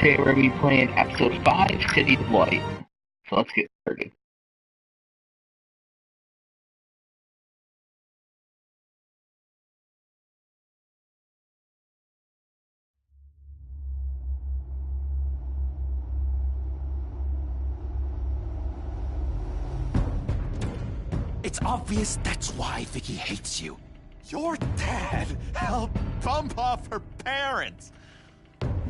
Today we're going to be playing Episode 5, City of Light. So let's get started. It's obvious that's why Vicky hates you. Your dad helped bump off her parents.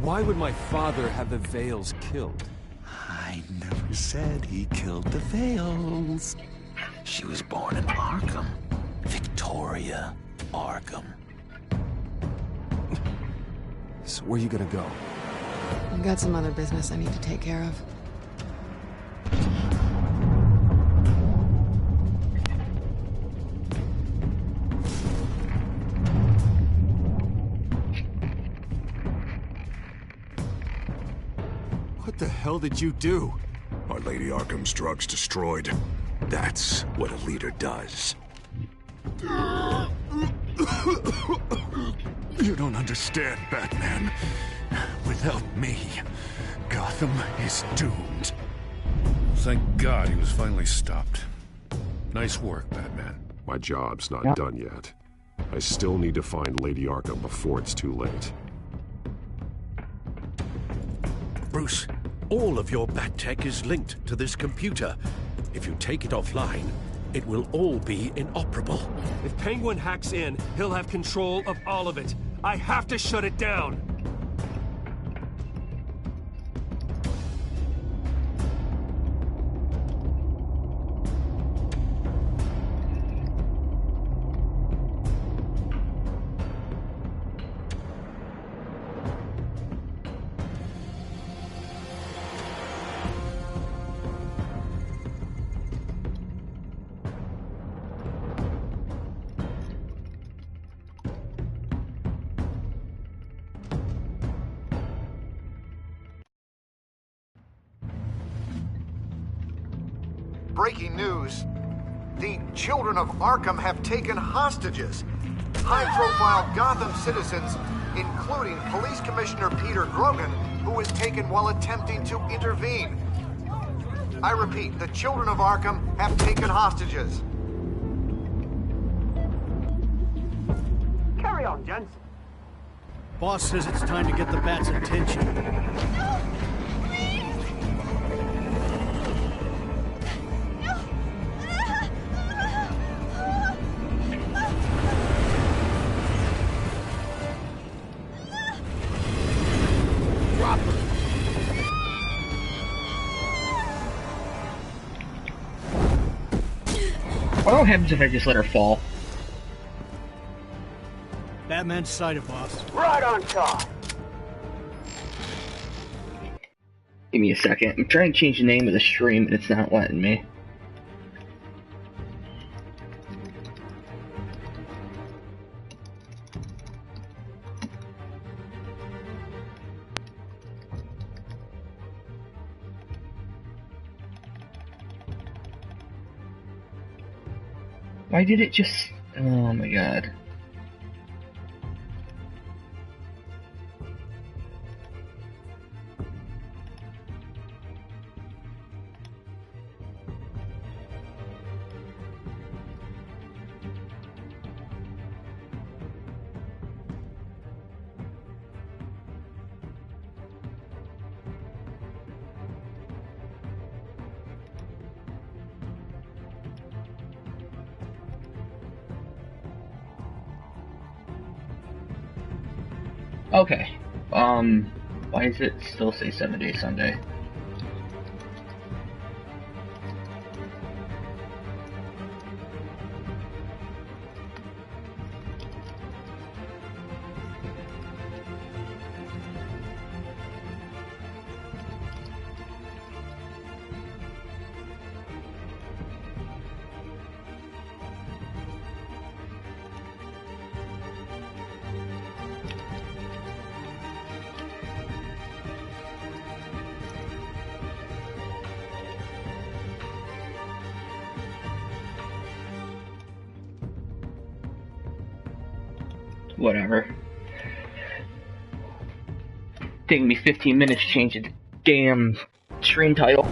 Why would my father have the Vales killed? I never said he killed the Vales. She was born in Arkham. Victoria Arkham. So where you gonna go? I've got some other business I need to take care of. What the hell did you do? Our Lady Arkham's drugs destroyed. That's what a leader does. You don't understand, Batman. Without me, Gotham is doomed. Thank God he was finally stopped. Nice work, Batman. My job's not done yet. I still need to find Lady Arkham before it's too late. Bruce, all of your bat tech is linked to this computer. If you take it offline, it will all be inoperable. If Penguin hacks in, he'll have control of all of it. I have to shut it down. Breaking news. The children of Arkham have taken hostages. High-profile Gotham citizens, including Police Commissioner Peter Grogan, who was taken while attempting to intervene. I repeat, the children of Arkham have taken hostages. Carry on, gents. Boss says it's time to get the Bat's attention. No! Please! What happens if I just let her fall? Batman's sighted, boss. Right on top. Give me a second. I'm trying to change the name of the stream and it's not letting me. Why did it just... Oh my god. Okay, why does it still say 7 Day Sunday? Whatever. Taking me 15 minutes to change the damn stream title.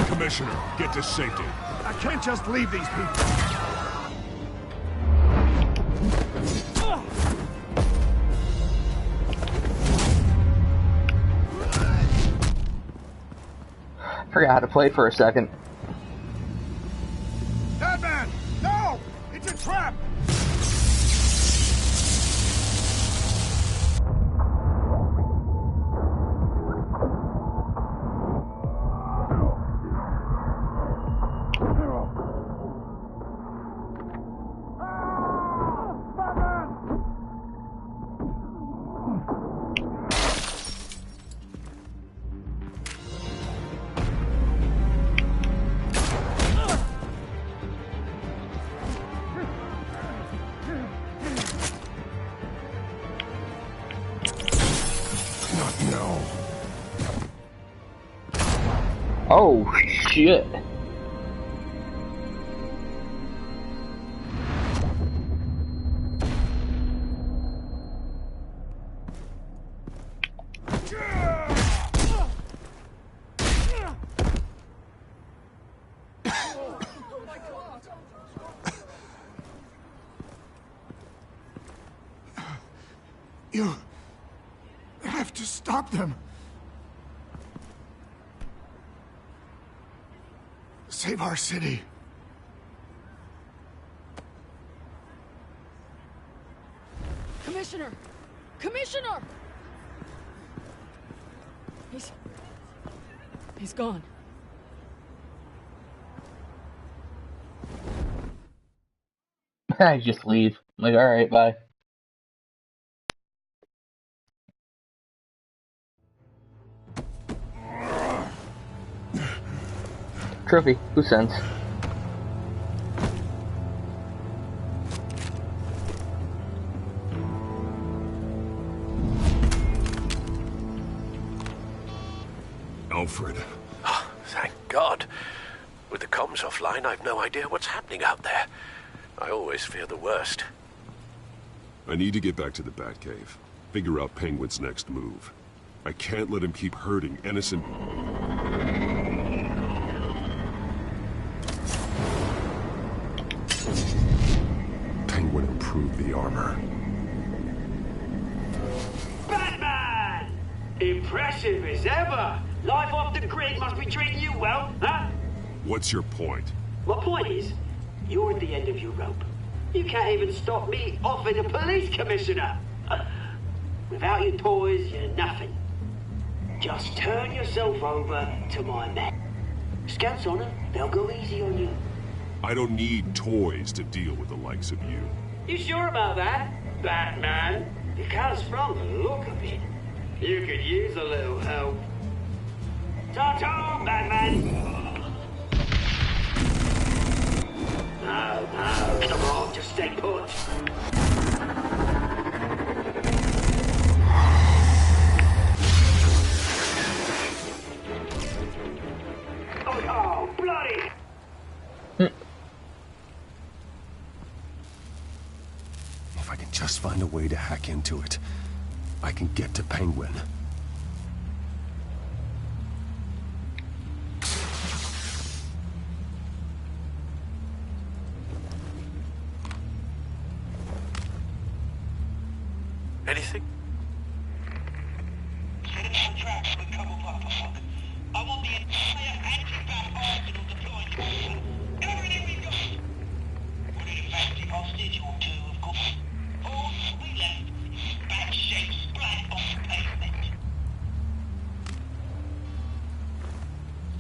Commissioner, get to safety. I can't just leave these people. Forgot how to play for a second. Batman! No! It's a trap! Oh, shit. You have to stop them. Save our city. Commissioner! Commissioner! He's gone. I just leave. I'm like, alright, bye. Trophy, who sends? Alfred. Oh, thank God. With the comms offline, I've no idea what's happening out there. I always fear the worst. I need to get back to the Batcave. Figure out Penguin's next move. I can't let him keep hurting innocent... Penguin improved the armor. Batman! Impressive as ever. Life off the grid must be treating you well, huh? What's your point? My point is, you're at the end of your rope. You can't even stop me offing a police commissioner. Without your toys, you're nothing. Just turn yourself over to my men. Scouts on them, they'll go easy on you. I don't need toys to deal with the likes of you. You sure about that, Batman? Because from the look of it, you could use a little help. Ta-ta, Batman! No, come on, just stay put. Oh, bloody! If I can just find a way to hack into it, I can get to Penguin. Anything? I want the entire anti-bat arsenal deployed. Everything we've got. Put in a factory hostage or two, of course. All we left is bat-shaped splat on the pavement.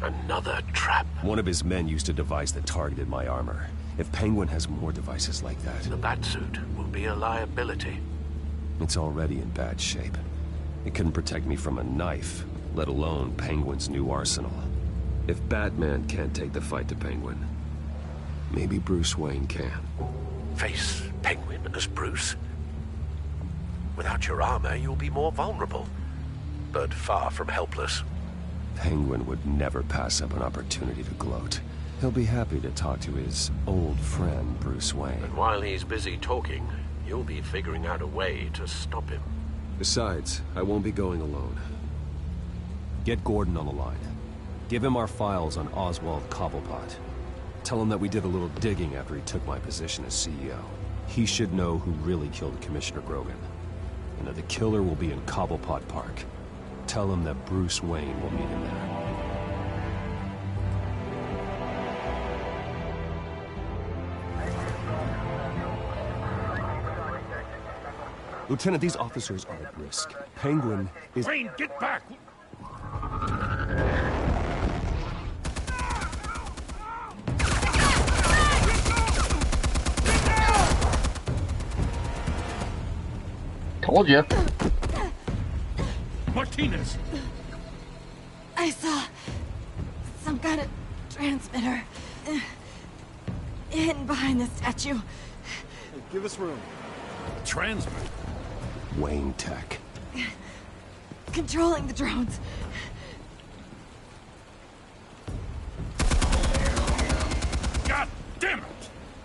Another trap. One of his men used a device that targeted my armor. If Penguin has more devices like that... The Batsuit will be a liability. It's already in bad shape. It couldn't protect me from a knife, let alone Penguin's new arsenal. If Batman can't take the fight to Penguin, maybe Bruce Wayne can. Face Penguin as Bruce? Without your armor, you'll be more vulnerable, but far from helpless. Penguin would never pass up an opportunity to gloat. He'll be happy to talk to his old friend, Bruce Wayne. And while he's busy talking, you'll be figuring out a way to stop him. Besides, I won't be going alone. Get Gordon on the line. Give him our files on Oswald Cobblepot. Tell him that we did a little digging after he took my position as CEO. He should know who really killed Commissioner Grogan, and that the killer will be in Cobblepot Park. Tell him that Bruce Wayne will meet him there. Lieutenant, these officers are at risk. Penguin is— Wayne, get back! Told you. Martinez! I saw some kind of transmitter hidden behind the statue. Hey, give us room. Transmitter? Wayne Tech. Controlling the drones. God damn it!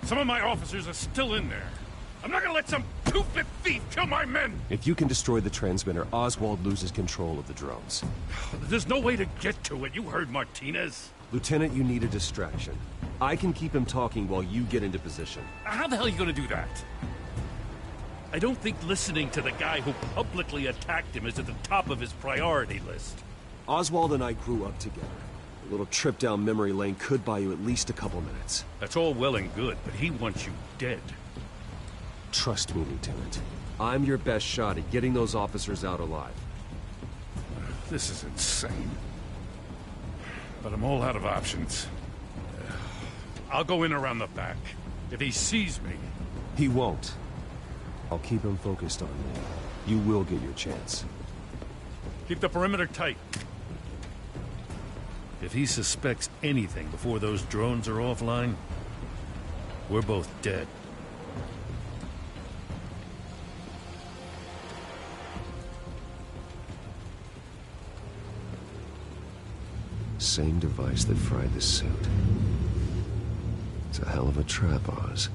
Some of my officers are still in there. I'm not gonna let some two-bit thief kill my men! If you can destroy the transmitter, Oswald loses control of the drones. There's no way to get to it. You heard Martinez. Lieutenant, you need a distraction. I can keep him talking while you get into position. How the hell are you gonna do that? I don't think listening to the guy who publicly attacked him is at the top of his priority list. Oswald and I grew up together. A little trip down memory lane could buy you at least a couple minutes. That's all well and good, but he wants you dead. Trust me, Lieutenant. I'm your best shot at getting those officers out alive. This is insane. But I'm all out of options. I'll go in around the back. If he sees me... He won't. I'll keep him focused on me. You will get your chance. Keep the perimeter tight. If he suspects anything before those drones are offline, we're both dead. Same device that fried the suit. It's a hell of a trap, Oz.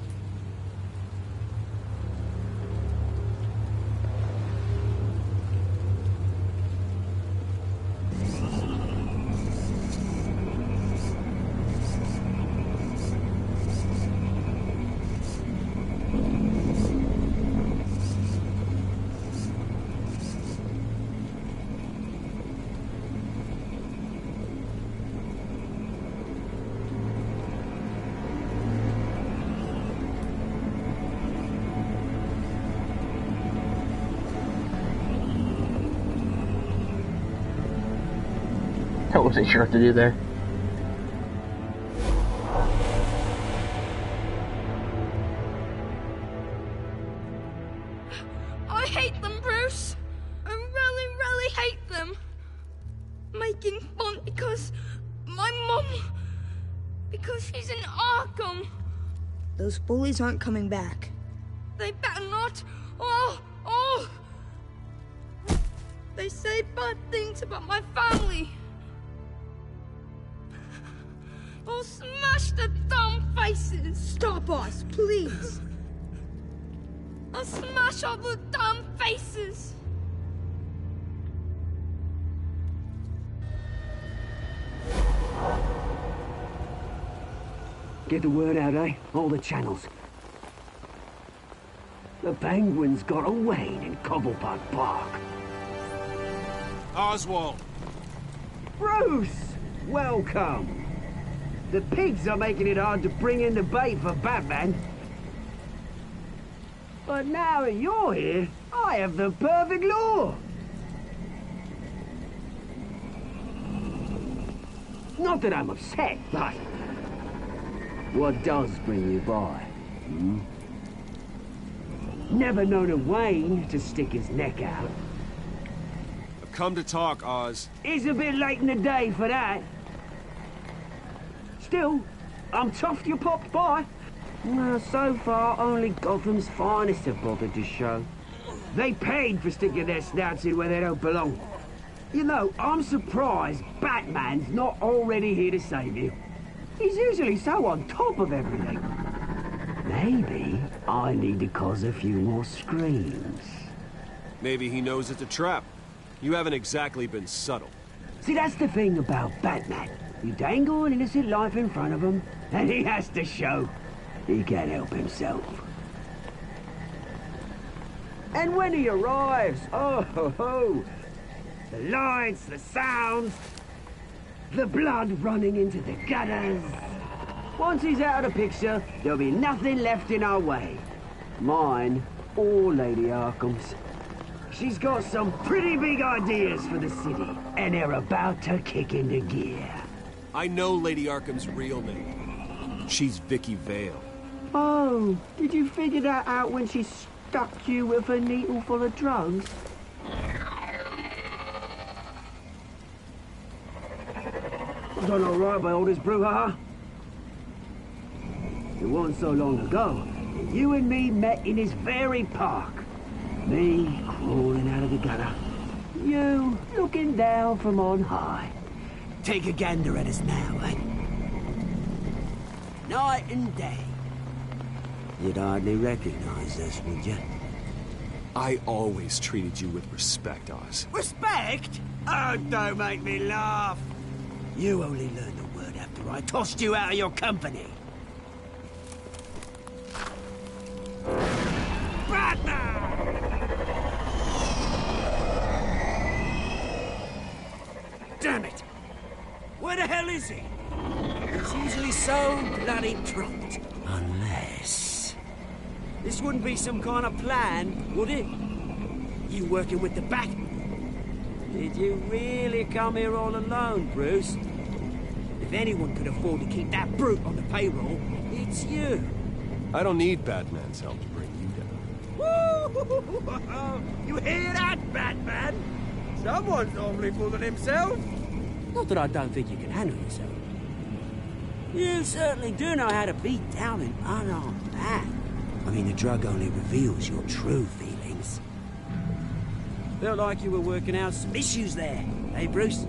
I wasn't sure what to do there. I hate them, Bruce. I really, really hate them. Making fun because my mum... because she's in Arkham. Those bullies aren't coming back. They better not. They say bad things about my family. I'll smash the dumb faces. Stop us, please. I'll smash all the dumb faces. Get the word out, eh? All the channels. The Penguin's got a Wayne in Cobblepot Park. Oswald! Bruce! Welcome! The pigs are making it hard to bring in the bait for Batman. But now that you're here, I have the perfect lure. Not that I'm upset, but... what does bring you by? Hmm? Never known a Wayne to stick his neck out. I've come to talk, Oz. It's a bit late in the day for that. Still, I'm chuffed you popped by. Well, so far, only Gotham's finest have bothered to show. They paid for sticking their snouts in where they don't belong. You know, I'm surprised Batman's not already here to save you. He's usually so on top of everything. Maybe I need to cause a few more screams. Maybe he knows it's a trap. You haven't exactly been subtle. See, that's the thing about Batman. You dangle an innocent life in front of him, and he has to show he can't help himself. And when he arrives, oh ho ho! The lights, the sounds, the blood running into the gutters. Once he's out of the picture, there'll be nothing left in our way. Mine or Lady Arkham's. She's got some pretty big ideas for the city, and they're about to kick into gear. I know Lady Arkham's real name. She's Vicky Vale. Oh, did you figure that out when she stuck you with a needle full of drugs? Done all right by all this brouhaha. It wasn't so long ago that you and me met in this very park. Me crawling out of the gutter. You looking down from on high. Take a gander at us now, eh? Night and day. You'd hardly recognize us, would you? I always treated you with respect, Oz. Respect? Oh, don't make me laugh. You only learned the word after I tossed you out of your company. Damn it! Where the hell is he? He's usually so bloody prompt. Unless... This wouldn't be some kind of plan, would it? You working with the Bat? Did you really come here all alone, Bruce? If anyone could afford to keep that brute on the payroll, it's you. I don't need Batman's help to bring you down. Woo! You hear that, Batman? Someone's normally fooling himself. Not that I don't think you can handle yourself. You certainly do know how to beat down an unarmed man. I mean, the drug only reveals your true feelings. Felt like you were working out some issues there, eh, Bruce?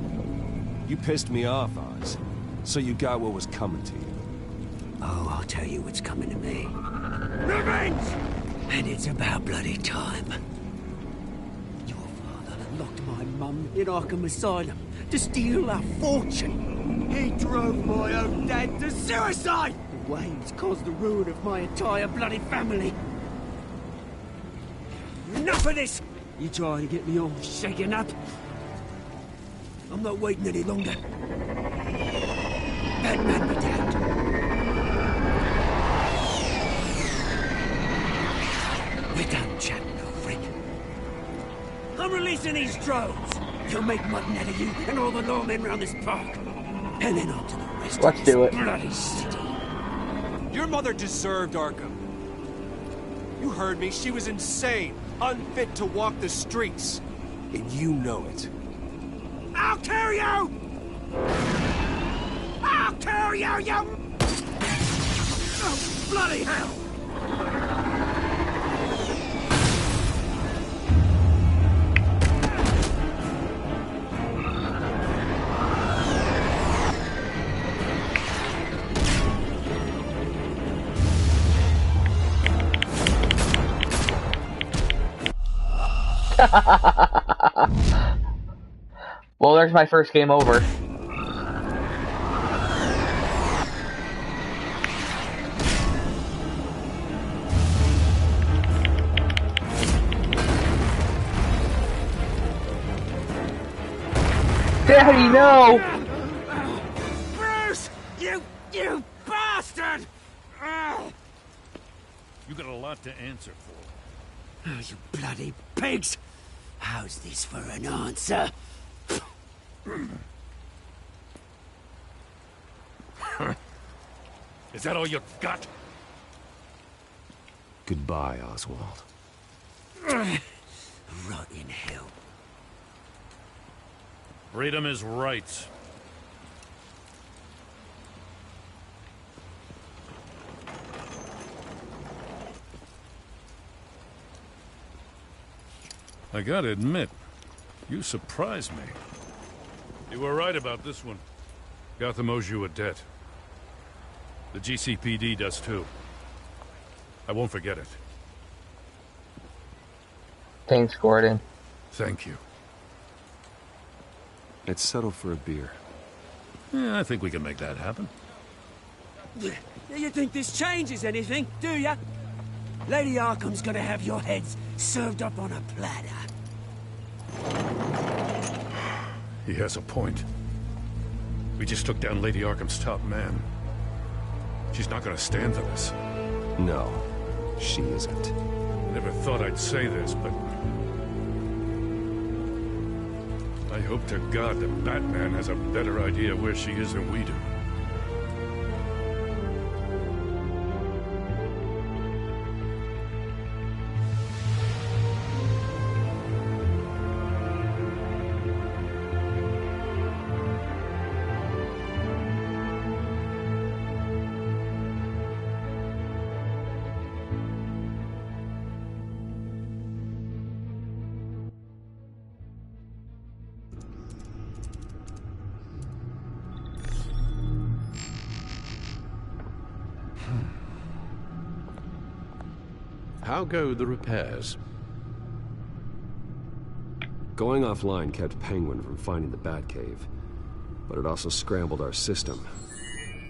You pissed me off, Oz. So you got what was coming to you. Oh, I'll tell you what's coming to me. Revenge! And it's about bloody time. Your father locked my mum in Arkham Asylum to steal our fortune. He drove my own dad to suicide! The Waynes caused the ruin of my entire bloody family. Enough of this! You trying to get me all shaken up? I'm not waiting any longer. Batman be damned. We're done chatting, old friend. I'm releasing these drones. You'll make mutton out of you and all the lawmen around this park. And then on to the rest of this bloody city. Your mother deserved Arkham. You heard me. She was insane, unfit to walk the streets. And you know it. I'll kill you! I'll kill you, you... Oh, bloody hell! Well, there's my first game over. Daddy, no! Bruce! You bastard! You got a lot to answer for. Oh, you bloody pigs! How's this for an answer? Is that all you got? Goodbye, Oswald. Rot in hell. Freedom is right. I gotta admit, you surprised me. You were right about this one. Gotham owes you a debt. The GCPD does too. I won't forget it. Thanks, Gordon. Thank you. Let's settle for a beer. Yeah, I think we can make that happen. You think this changes anything, do ya? Lady Arkham's gonna have your heads served up on a platter. He has a point. We just took down Lady Arkham's top man. She's not gonna stand for this. No, she isn't. Never thought I'd say this, but I hope to God that Batman has a better idea where she is than we do. How go the repairs? Going offline kept Penguin from finding the Batcave, but it also scrambled our system.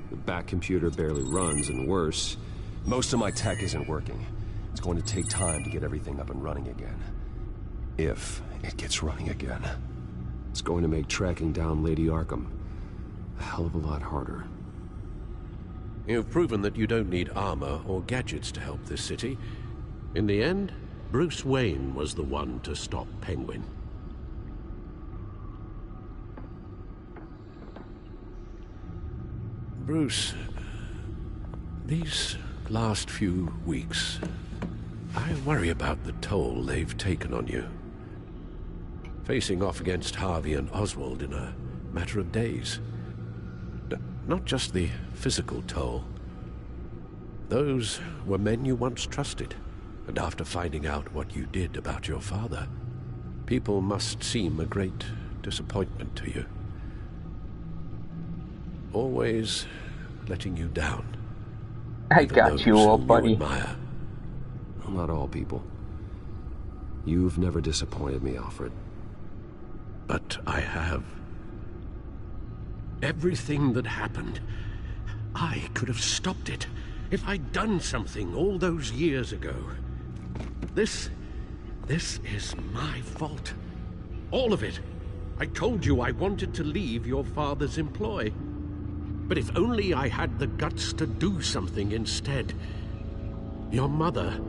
The Bat computer barely runs, and worse, most of my tech isn't working. It's going to take time to get everything up and running again. If it gets running again. It's going to make tracking down Lady Arkham a hell of a lot harder. You've proven that you don't need armor or gadgets to help this city. In the end, Bruce Wayne was the one to stop Penguin. Bruce, these last few weeks, I worry about the toll they've taken on you. Facing off against Harvey and Oswald in a matter of days. Not just the physical toll. Those were men you once trusted. And after finding out what you did about your father, people must seem a great disappointment to you. Always letting you down. I got you, old buddy. Admire. Well, not all people. You've never disappointed me, Alfred. But I have. Everything that happened, I could have stopped it if I'd done something all those years ago. This is my fault. All of it. I told you I wanted to leave your father's employ. But if only I had the guts to do something instead. Your mother,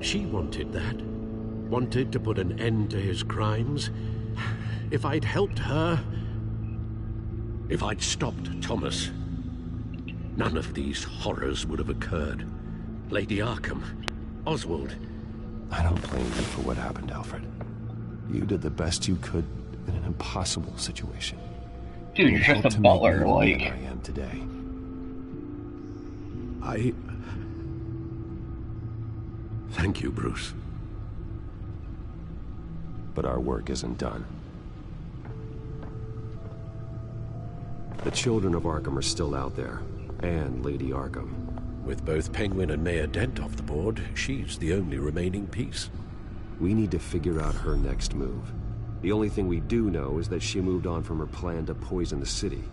she wanted that. Wanted to put an end to his crimes. If I'd helped her, if I'd stopped Thomas, none of these horrors would have occurred. Lady Arkham, Oswald. I don't blame you for what happened, Alfred. You did the best you could in an impossible situation. Dude, you're just a butler, like. I am today. Thank you, Bruce. But our work isn't done. The children of Arkham are still out there, and Lady Arkham. With both Penguin and Mayor Dent off the board, she's the only remaining piece. We need to figure out her next move. The only thing we do know is that she moved on from her plan to poison the city.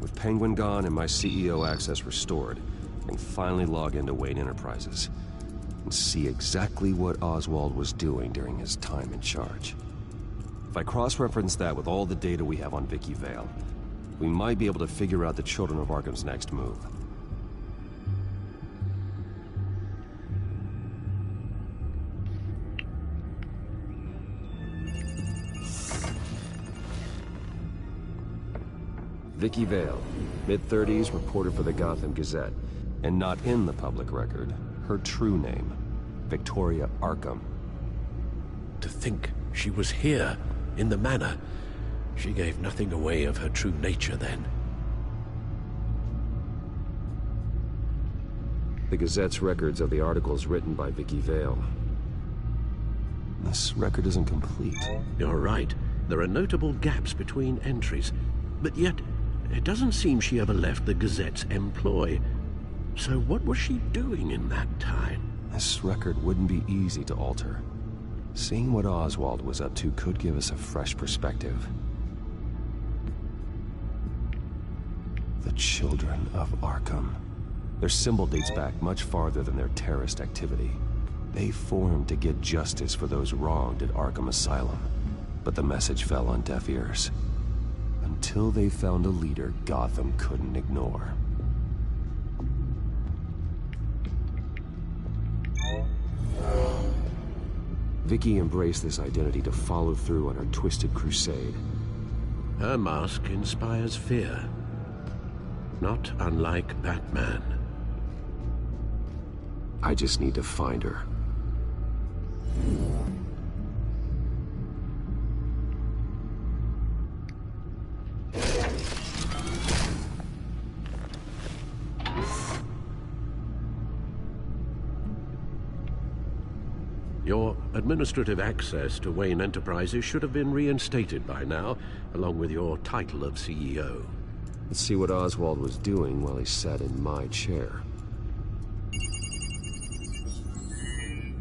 With Penguin gone and my CEO access restored, I can finally log into Wayne Enterprises and see exactly what Oswald was doing during his time in charge. If I cross-reference that with all the data we have on Vicky Vale, we might be able to figure out the Children of Arkham's next move. Vicky Vale, mid-30s, reporter for the Gotham Gazette, and not in the public record, her true name, Victoria Arkham. To think she was here, in the manor. She gave nothing away of her true nature then. The Gazette's records of the articles written by Vicky Vale. This record isn't complete. You're right. There are notable gaps between entries. But yet, it doesn't seem she ever left the Gazette's employ. So what was she doing in that time? This record wouldn't be easy to alter. Seeing what Oswald was up to could give us a fresh perspective. The Children of Arkham. Their symbol dates back much farther than their terrorist activity. They formed to get justice for those wronged at Arkham Asylum. But the message fell on deaf ears. Until they found a leader Gotham couldn't ignore. Vicky embraced this identity to follow through on her twisted crusade. Her mask inspires fear. Not unlike Batman. I just need to find her. Your administrative access to Wayne Enterprises should have been reinstated by now, along with your title of CEO. Let's see what Oswald was doing while he sat in my chair.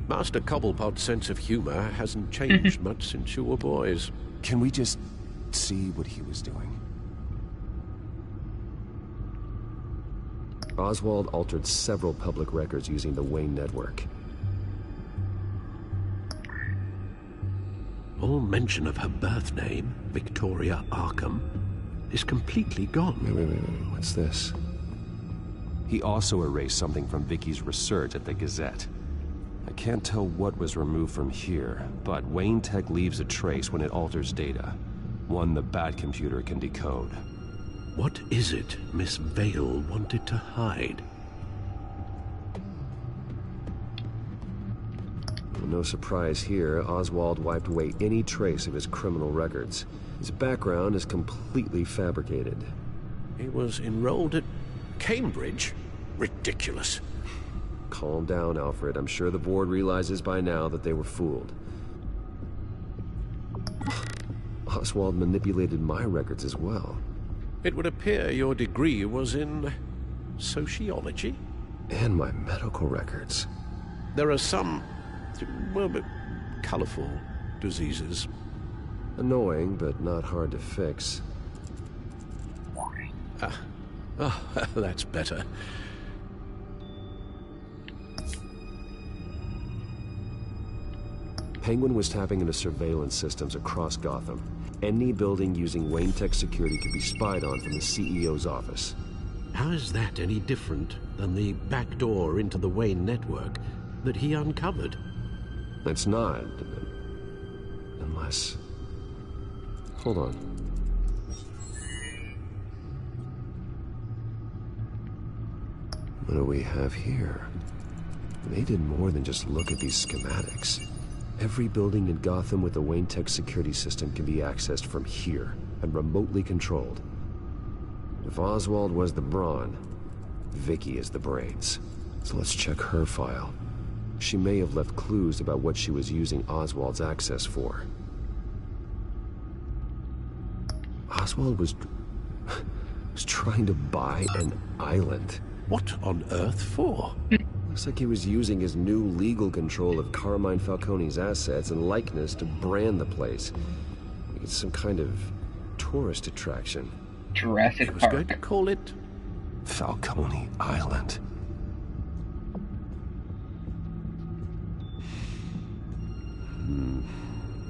Master Cobblepot's sense of humor hasn't changed much since you were boys. Can we just see what he was doing? Oswald altered several public records using the Wayne network. All mention of her birth name, Victoria Arkham, is completely gone. Wait, what's this? He also erased something from Vicky's research at the Gazette. I can't tell what was removed from here, but Wayne Tech leaves a trace when it alters data. One the Bat computer can decode. What is it Miss Vale wanted to hide? No surprise here, Oswald wiped away any trace of his criminal records. His background is completely fabricated. He was enrolled at Cambridge? Ridiculous. Calm down, Alfred. I'm sure the board realizes by now that they were fooled. Oswald manipulated my records as well. It would appear your degree was in sociology? And my medical records. There are some, well, but colorful diseases. Annoying, but not hard to fix. Oh, that's better. Penguin was tapping into surveillance systems across Gotham. Any building using Wayne Tech security could be spied on from the CEO's office. How is that any different than the back door into the Wayne network that he uncovered? It's not. Unless... Hold on. What do we have here? They did more than just look at these schematics. Every building in Gotham with a Wayne Tech security system can be accessed from here and remotely controlled. If Oswald was the brawn, Vicky is the brains. So let's check her file. She may have left clues about what she was using Oswald's access for. Oswald was trying to buy an island. What on earth for? Looks like he was using his new legal control of Carmine Falcone's assets and likeness to brand the place. It's some kind of tourist attraction. Jurassic Park. I was going to call it Falcone Island.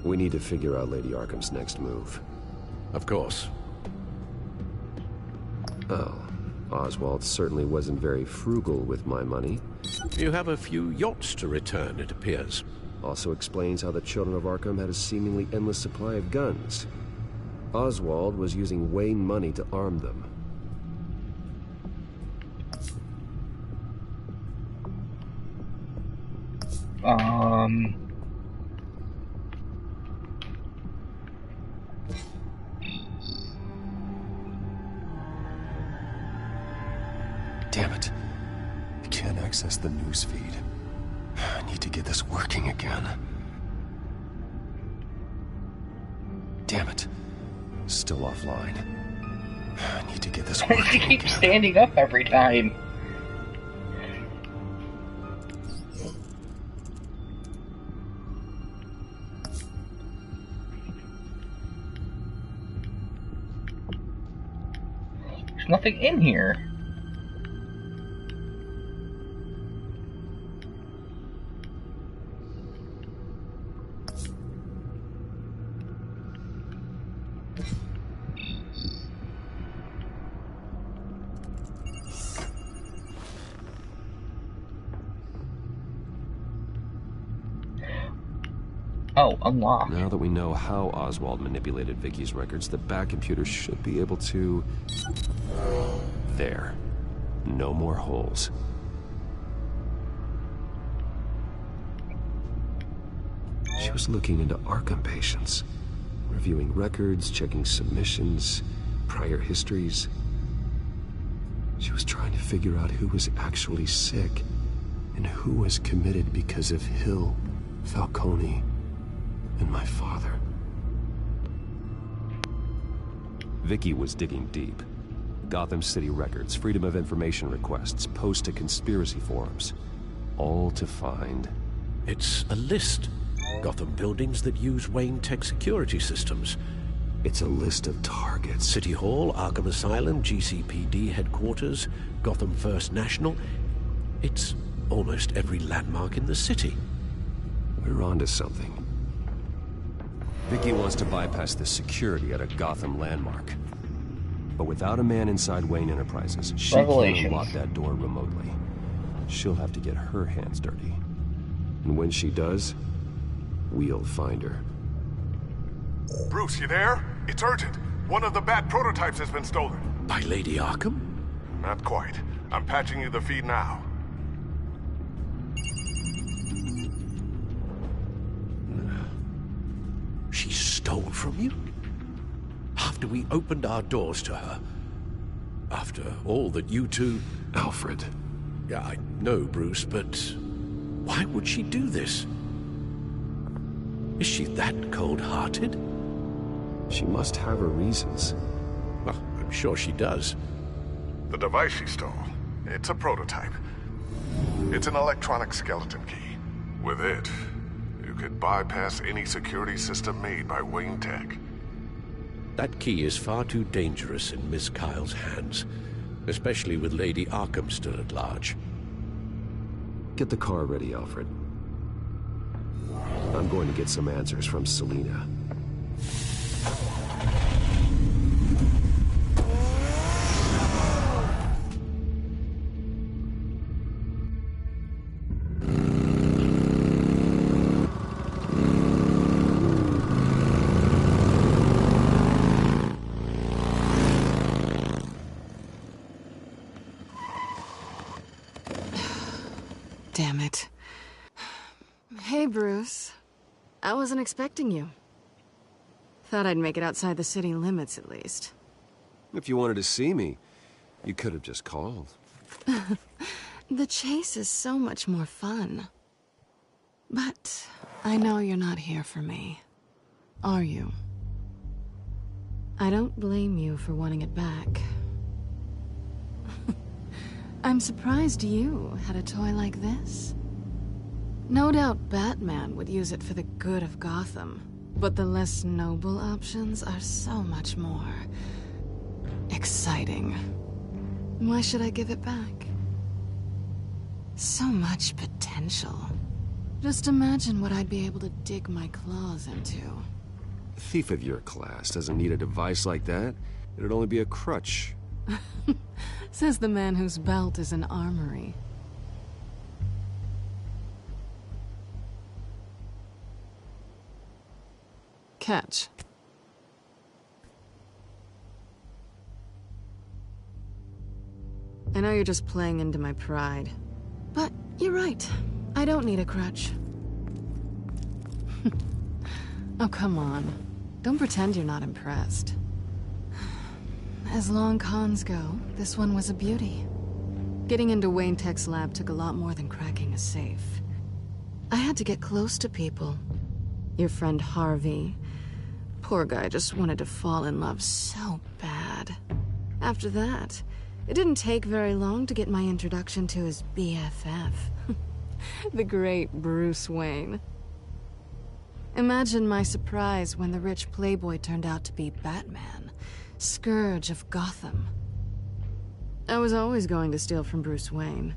We need to figure out Lady Arkham's next move. Of course. Oh, Oswald certainly wasn't very frugal with my money. You have a few yachts to return, it appears. Also explains how the Children of Arkham had a seemingly endless supply of guns. Oswald was using Wayne money to arm them. Damn it. I can't access the news feed. I need to get this working again. Damn it. Still offline. I need to get this Why does he working keep again. standing up every time? There's nothing in here. Oh, unlocked. Now that we know how Oswald manipulated Vicky's records, the back computer should be able to... There. No more holes. She was looking into Arkham patients, reviewing records, checking submissions, prior histories. She was trying to figure out who was actually sick and who was committed because of Hill, Falcone, and my father. Vicky was digging deep. Gotham City records, Freedom of Information requests, posts to conspiracy forums. All to find... It's a list. Gotham buildings that use Wayne Tech security systems. It's a list of targets. City Hall, Arkham Asylum, GCPD headquarters, Gotham First National. It's almost every landmark in the city. We're onto something. Vicky wants to bypass the security at a Gotham landmark. But without a man inside Wayne Enterprises, she can't unlock that door remotely. She'll have to get her hands dirty. And when she does, we'll find her. Bruce, you there? It's urgent. One of the Bat prototypes has been stolen. By Lady Arkham? Not quite. I'm patching you the feed now. She stole from you? After we opened our doors to her? After all that you two... Alfred. Yeah, I know, Bruce, but... why would she do this? Is she that cold-hearted? She must have her reasons. Well, I'm sure she does. The device she stole, it's a prototype. It's an electronic skeleton key. With it, you could bypass any security system made by Wayne Tech. That key is far too dangerous in Miss Kyle's hands, especially with Lady Arkham still at large. Get the car ready, Alfred. I'm going to get some answers from Selina. Damn it. Hey, Bruce. I wasn't expecting you. Thought I'd make it outside the city limits, at least. If you wanted to see me, you could have just called. The chase is so much more fun. But I know you're not here for me. Are you? I don't blame you for wanting it back. I'm surprised you had a toy like this. No doubt Batman would use it for the good of Gotham, but the less noble options are so much more exciting. Why should I give it back? So much potential. Just imagine what I'd be able to dig my claws into. A thief of your class doesn't need a device like that. It'd only be a crutch. Says the man whose belt is an armory. Catch. I know you're just playing into my pride, but you're right. I don't need a crutch. Oh, come on. Don't pretend you're not impressed. As long cons go, this one was a beauty. Getting into Wayne Tech's lab took a lot more than cracking a safe. I had to get close to people. Your friend Harvey, Poor guy just wanted to fall in love so bad. After that, it didn't take very long to get my introduction to his BFF. The great Bruce Wayne. Imagine my surprise when the rich playboy turned out to be Batman, Scourge of Gotham. I was always going to steal from Bruce Wayne.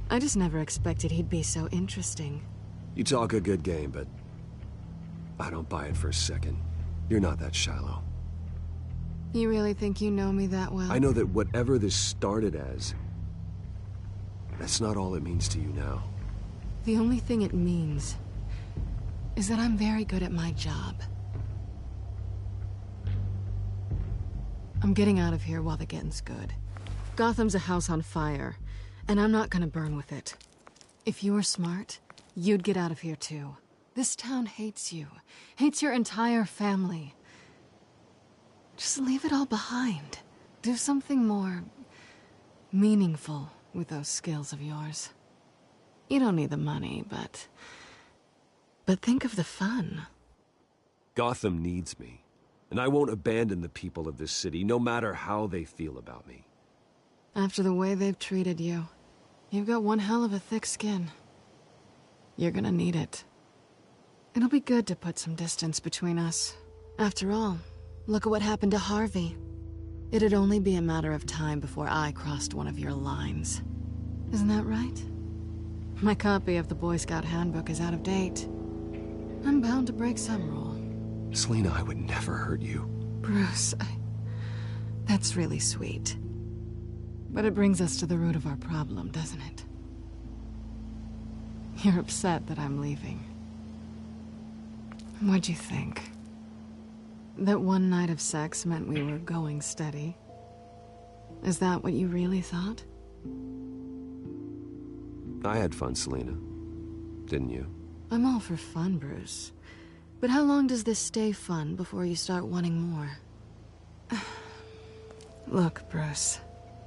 I just never expected he'd be so interesting. You talk a good game, but I don't buy it for a second. You're not that shallow. You really think you know me that well? I know that whatever this started as, that's not all it means to you now. The only thing it means is that I'm very good at my job. I'm getting out of here while the getting's good. Gotham's a house on fire, and I'm not gonna burn with it. If you were smart, you'd get out of here too. This town hates you, hates your entire family. Just leave it all behind. Do something more meaningful with those skills of yours. You don't need the money, but think of the fun. Gotham needs me, and I won't abandon the people of this city, no matter how they feel about me. After the way they've treated you, you've got one hell of a thick skin. You're gonna need it. It'll be good to put some distance between us. After all, look at what happened to Harvey. It'd only be a matter of time before I crossed one of your lines. Isn't that right? My copy of the Boy Scout Handbook is out of date. I'm bound to break some rule. Selina, I would never hurt you. Bruce, that's really sweet. But it brings us to the root of our problem, doesn't it? You're upset that I'm leaving. What'd you think? That one night of sex meant we were going steady? Is that what you really thought? I had fun, Selina. Didn't you? I'm all for fun, Bruce. But how long does this stay fun before you start wanting more? Look, Bruce.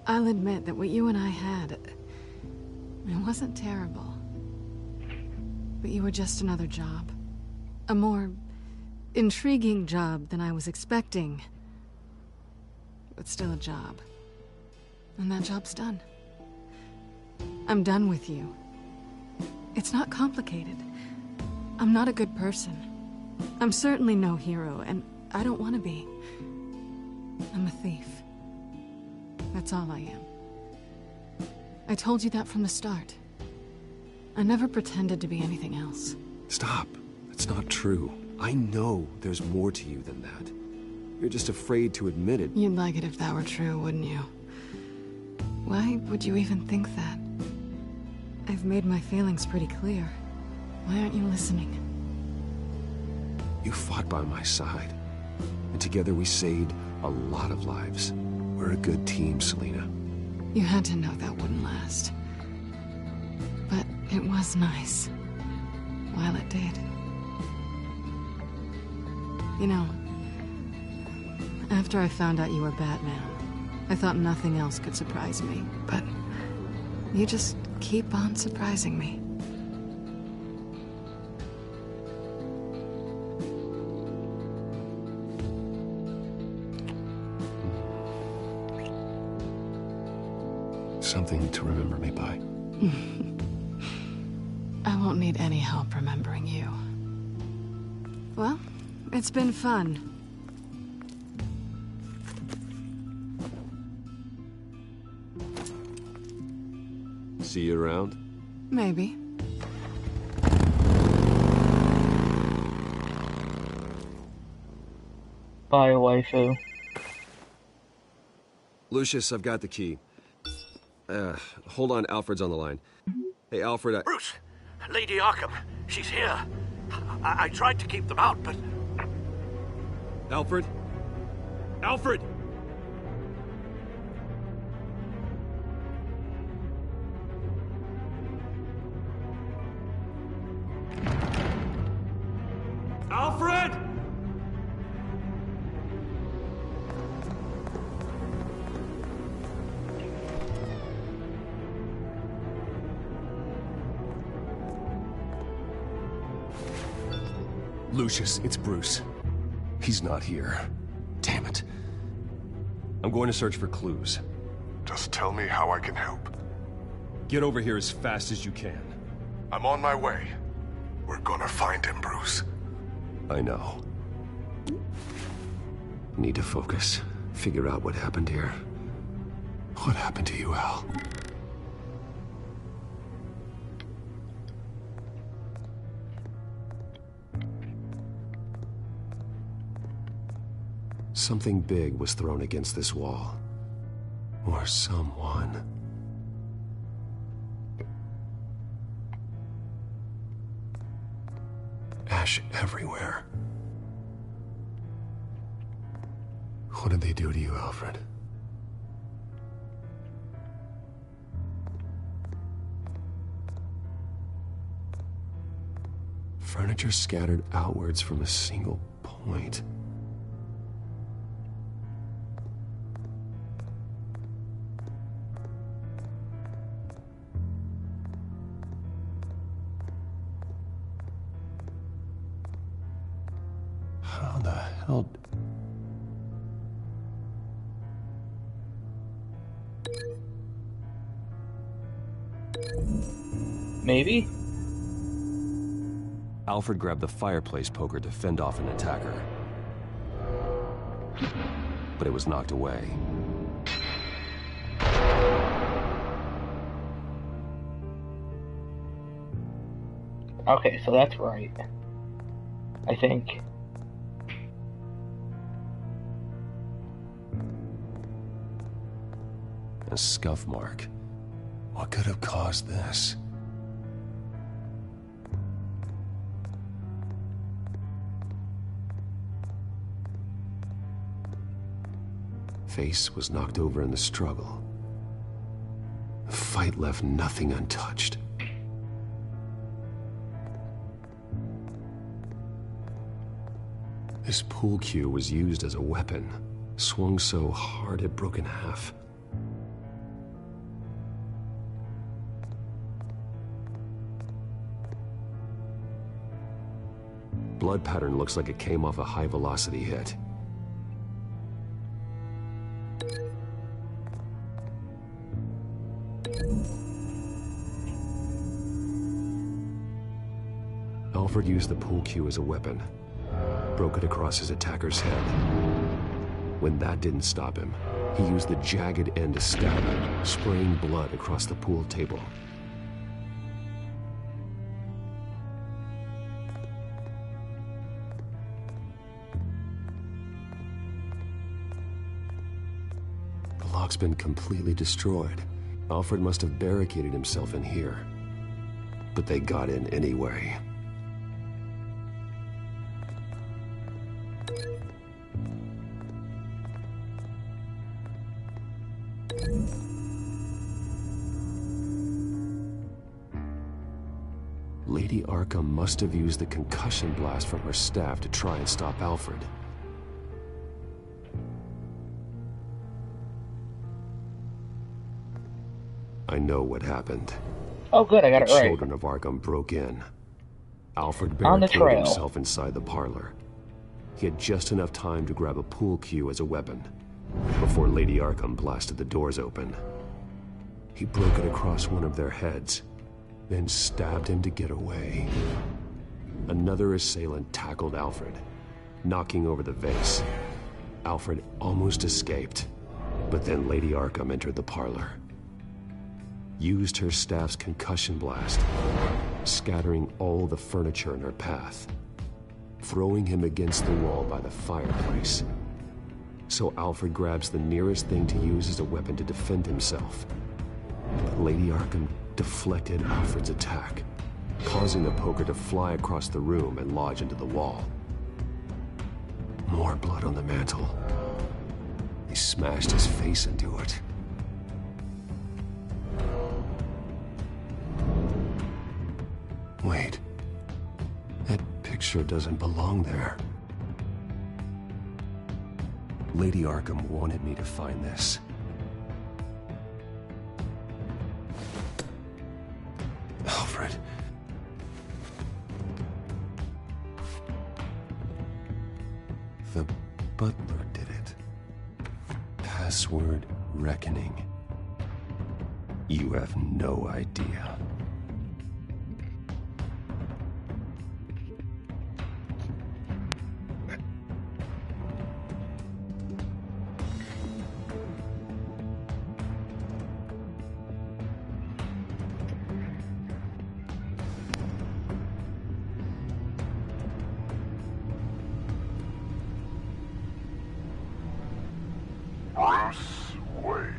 I'll admit that what you and I had, it wasn't terrible. But you were just another job. A more intriguing job than I was expecting. But still a job. And that job's done. I'm done with you. It's not complicated. I'm not a good person. I'm certainly no hero, and I don't want to be. I'm a thief. That's all I am. I told you that from the start. I never pretended to be anything else. Stop. That's not true. I know there's more to you than that. You're just afraid to admit it. You'd like it if that were true, wouldn't you? Why would you even think that? I've made my feelings pretty clear. Why aren't you listening? You fought by my side. And together we saved a lot of lives. We're a good team, Selina. You had to know that wouldn't last. But it was nice. While it did. You know, after I found out you were Batman, I thought nothing else could surprise me, but you just keep on surprising me. Something to remember me by. I won't need any help remembering you. Well, it's been fun. See you around? Maybe. Bye, waifu. Lucius, I've got the key. Hold on, Alfred's on the line. Hey, Alfred, Bruce! Lady Arkham, she's here. I tried to keep them out, but... Alfred? Alfred! Alfred! Lucius, it's Bruce. He's not here. Damn it. I'm going to search for clues. Just tell me how I can help. Get over here as fast as you can. I'm on my way. We're gonna find him, Bruce. I know. Need to focus. Figure out what happened here. What happened to you, Al? Something big was thrown against this wall. Or someone. Ash everywhere. What did they do to you, Alfred? Furniture scattered outwards from a single point. How the hell... Maybe? Alfred grabbed the fireplace poker to fend off an attacker. But it was knocked away. Okay, so that's right. I think. A scuff mark. What could have caused this? Face was knocked over in the struggle. The fight left nothing untouched. This pool cue was used as a weapon, swung so hard it broke in half. Blood pattern looks like it came off a high-velocity hit. Alfred used the pool cue as a weapon, broke it across his attacker's head. When that didn't stop him, he used the jagged end to stab him, spraying blood across the pool table. The lock's been completely destroyed. Alfred must have barricaded himself in here. But they got in anyway. Lady Arkham must have used the concussion blast from her staff to try and stop Alfred. I know what happened. Oh good, I got it right. The children of Arkham broke in. Alfred On the barricaded trail. himself inside the parlor. He had just enough time to grab a pool cue as a weapon before Lady Arkham blasted the doors open. He broke it across one of their heads, then stabbed him to get away. Another assailant tackled Alfred, knocking over the vase. Alfred almost escaped, but then Lady Arkham entered the parlor. Used her staff's concussion blast, scattering all the furniture in her path, throwing him against the wall by the fireplace. So Alfred grabs the nearest thing to use as a weapon to defend himself. But Lady Arkham deflected Alfred's attack, causing the poker to fly across the room and lodge into the wall. More blood on the mantel. He smashed his face into it. Wait. That picture doesn't belong there. Lady Arkham wanted me to find this. Alfred. The butler did it. Password reckoning. You have no idea. Bruce Wayne,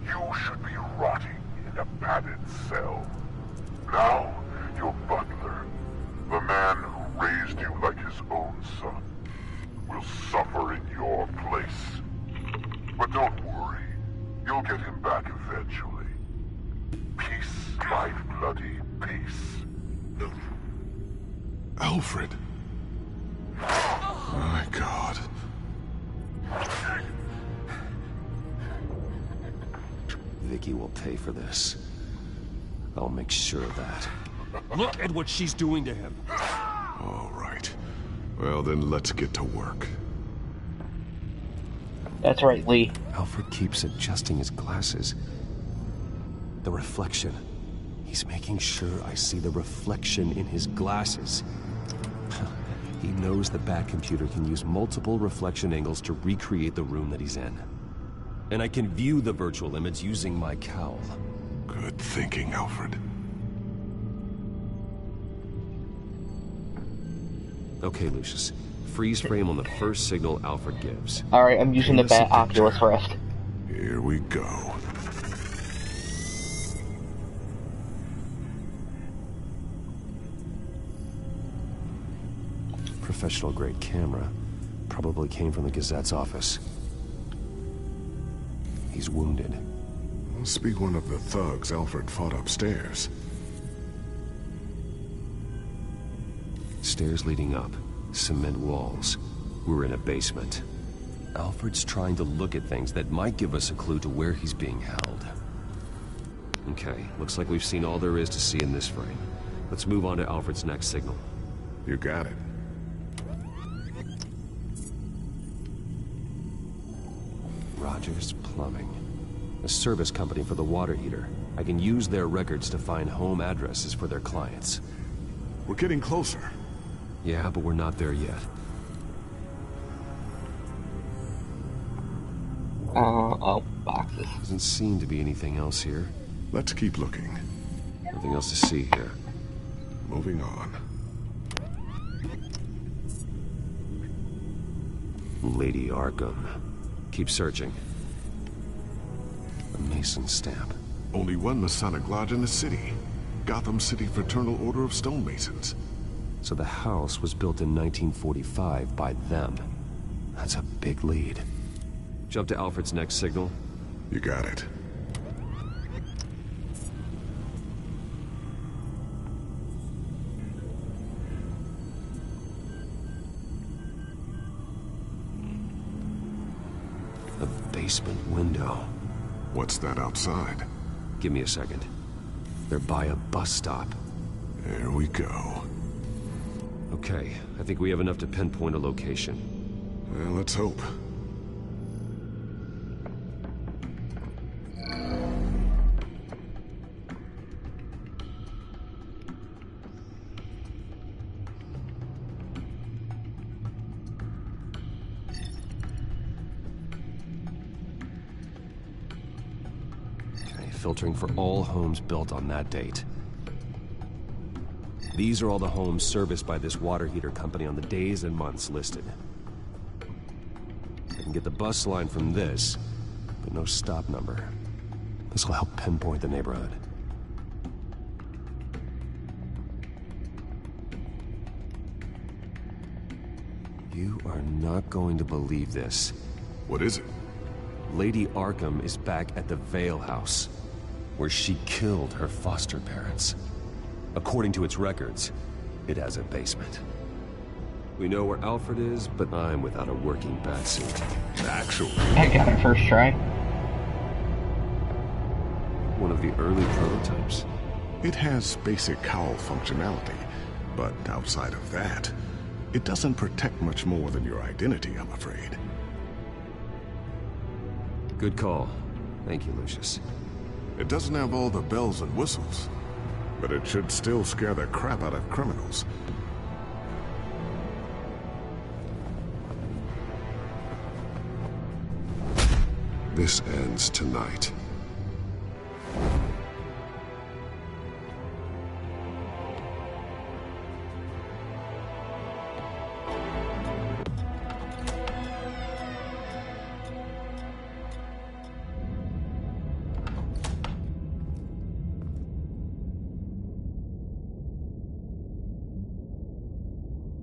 you should be rotting in a padded cell. Now, your butler, the man who raised you like his own son, will suffer in your place. But don't worry, you'll get him back eventually. Peace, my bloody peace. Alfred. My God. Vicky will pay for this. I'll make sure of that. Look at what she's doing to him. All right. Well, then let's get to work. That's right, Lee. Alfred keeps adjusting his glasses. The reflection. He's making sure I see the reflection in his glasses. He knows the Batcomputer can use multiple reflection angles to recreate the room that he's in. And I can view the virtual image using my cowl. Good thinking, Alfred. Okay, Lucius. Freeze frame on the first signal Alfred gives. Alright, I'm using the Bat Oculus Rift. Here we go. Professional-grade camera. Probably came from the Gazette's office. He's wounded. Must be one of the thugs Alfred fought upstairs. Stairs leading up. Cement walls. We're in a basement. Alfred's trying to look at things that might give us a clue to where he's being held. Okay, looks like we've seen all there is to see in this frame. Let's move on to Alfred's next signal. You got it. Rogers Plumbing. A service company for the water heater. I can use their records to find home addresses for their clients. We're getting closer. Yeah, but we're not there yet. Oh, boxes. Doesn't seem to be anything else here. Let's keep looking. Nothing else to see here. Moving on. Lady Arkham. Keep searching. A Mason stamp. Only one Masonic lodge in the city. Gotham City Fraternal Order of Stonemasons. So the house was built in 1945 by them. That's a big lead. Jump to Alfred's next signal. You got it. A basement window. What's that outside? Give me a second. They're by a bus stop. There we go. Okay, I think we have enough to pinpoint a location. Well, let's hope. Okay, filtering for all homes built on that date. These are all the homes serviced by this water heater company on the days and months listed. I can get the bus line from this, but no stop number. This will help pinpoint the neighborhood. You are not going to believe this. What is it? Lady Arkham is back at the Vale House, where she killed her foster parents. According to its records, it has a basement. We know where Alfred is, but I'm without a working batsuit. Actually, I got it first try. One of the early prototypes. It has basic cowl functionality, but outside of that, It doesn't protect much more than your identity, I'm afraid. Good call. Thank you, Lucius. It doesn't have all the bells and whistles, but it should still scare the crap out of criminals. This ends tonight.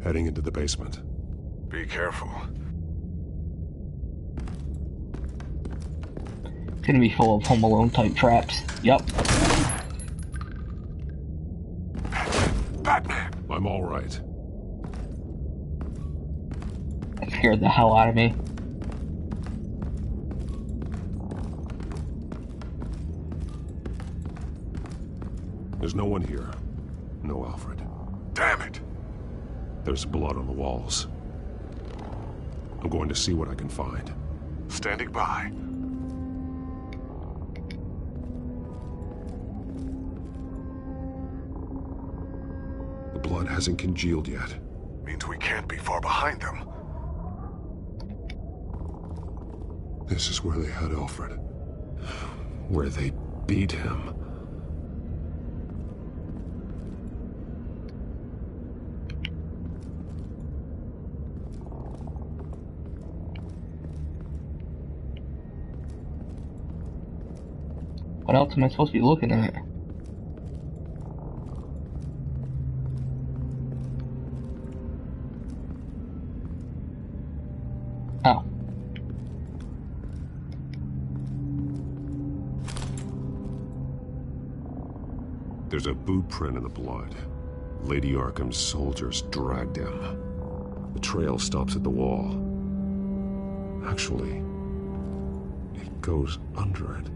Heading into the basement. Be careful. It's gonna be full of Home Alone type traps. Yup. Batman! I'm all right. That scared the hell out of me. There's no one here. No Alfred. Damn it! There's blood on the walls. I'm going to see what I can find. Standing by. The blood hasn't congealed yet. Means we can't be far behind them. This is where they had Alfred. Where they beat him. What else am I supposed to be looking at? Oh. There's a boot print in the blood. Lady Arkham's soldiers dragged him. The trail stops at the wall. Actually, it goes under it.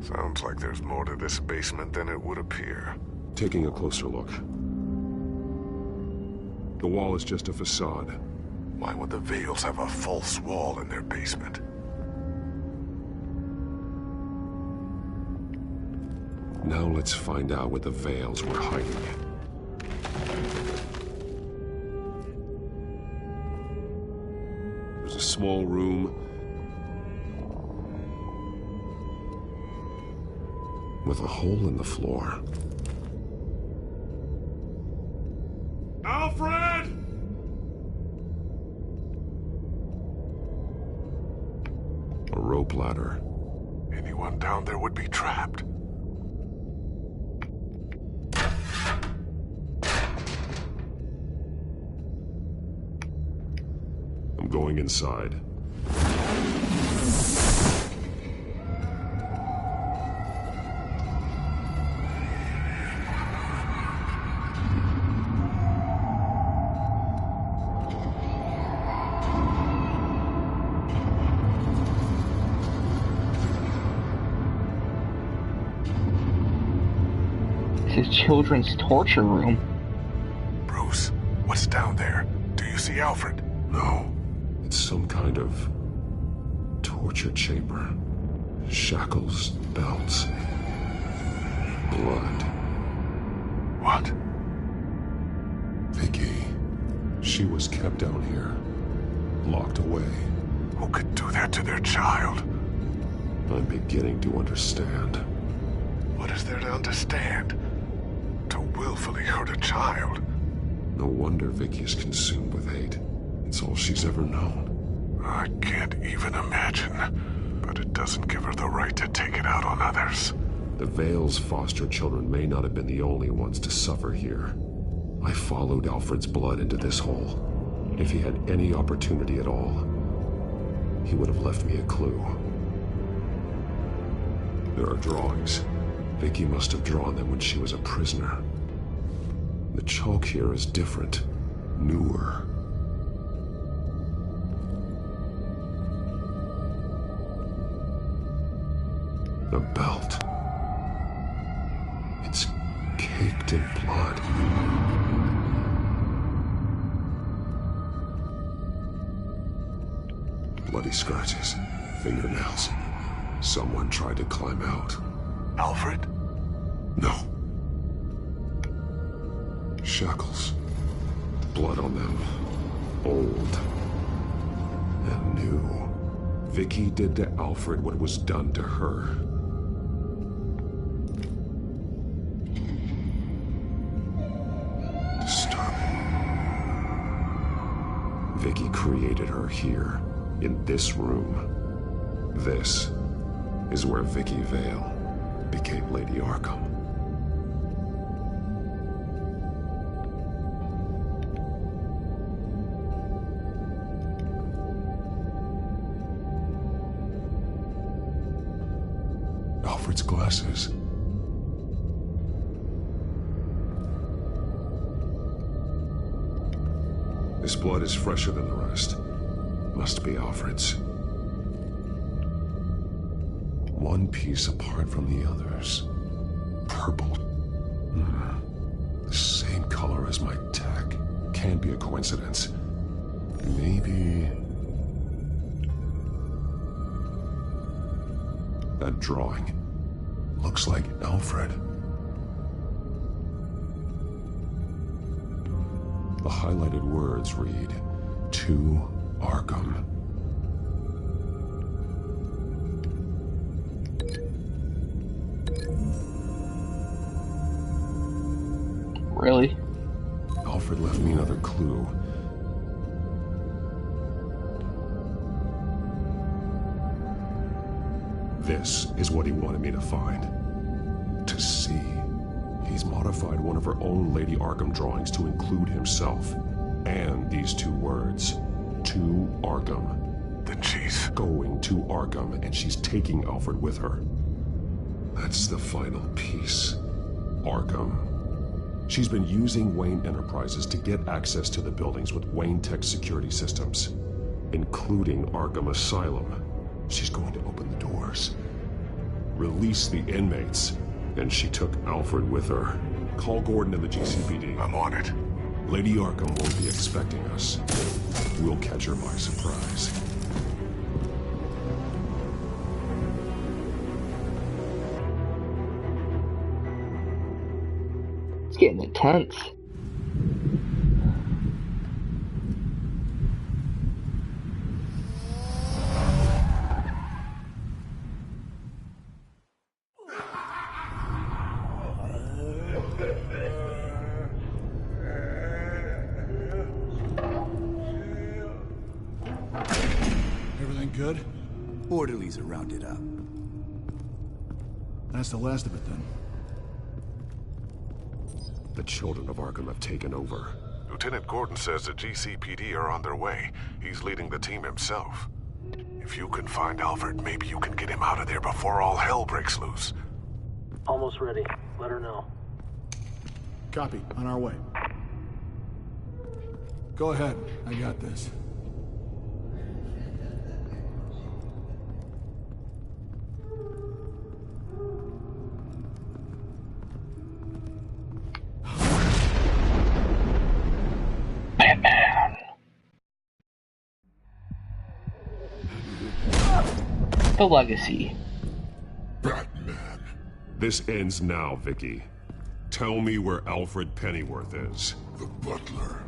Sounds like there's more to this basement than it would appear. Taking a closer look. The wall is just a facade. Why would the Vales have a false wall in their basement? Now let's find out what the Vales were hiding. There's a small room with a hole in the floor. Alfred! A rope ladder. Anyone down there would be trapped. I'm going inside. This is children's torture room. Bruce, what's down there? Do you see Alfred? No. It's some kind of torture chamber. Shackles, belts, blood. What? Vicky. She was kept down here. Locked away. Who could do that to their child? I'm beginning to understand. What is there to understand? To willfully hurt a child? No wonder Vicky is consumed with hate. It's all she's ever known. I can't even imagine. But it doesn't give her the right to take it out on others. The Vale's foster children may not have been the only ones to suffer here. I followed Alfred's blood into this hole. If he had any opportunity at all, he would have left me a clue. There are drawings. Vicky must have drawn them when she was a prisoner. The chalk here is different, newer. The belt. It's caked in blood. bloody scratches, fingernails. Someone tried to climb out. Alfred? No. Shackles. Blood on them. Old. And new. Vicky did to Alfred what was done to her. Disturbing. Vicky created her here, in this room. This is where Vicky Vale became Lady Arkham. Alfred's glasses. This blood is fresher than the rest. Must be Alfred's. One piece apart from the others. Purple. The same color as my tech. Can't be a coincidence. Maybe... That drawing looks like Alfred. The highlighted words read, "To Arkham." Really? Alfred left me another clue. This is what he wanted me to find. To see. He's modified one of her own Lady Arkham drawings to include himself. And these two words. To Arkham. Then she's going to Arkham, and she's taking Alfred with her. That's the final piece. Arkham. She's been using Wayne Enterprises to get access to the buildings with Wayne Tech security systems, including Arkham Asylum. She's going to open the doors, release the inmates, and she took Alfred with her. Call Gordon and the GCPD. I'm on it. Lady Arkham won't be expecting us. We'll catch her by surprise. It's getting intense. Everything good? Orderlies are rounded up. That's the last of it, then. The children of Arkham have taken over. Lieutenant Gordon says the GCPD are on their way. He's leading the team himself. If you can find Alfred, maybe you can get him out of there before all hell breaks loose. Almost ready. Let her know. Copy. On our way. Go ahead. I got this. Batman. The Legacy. Batman. This ends now, Vicky. Tell me where Alfred Pennyworth is. The butler.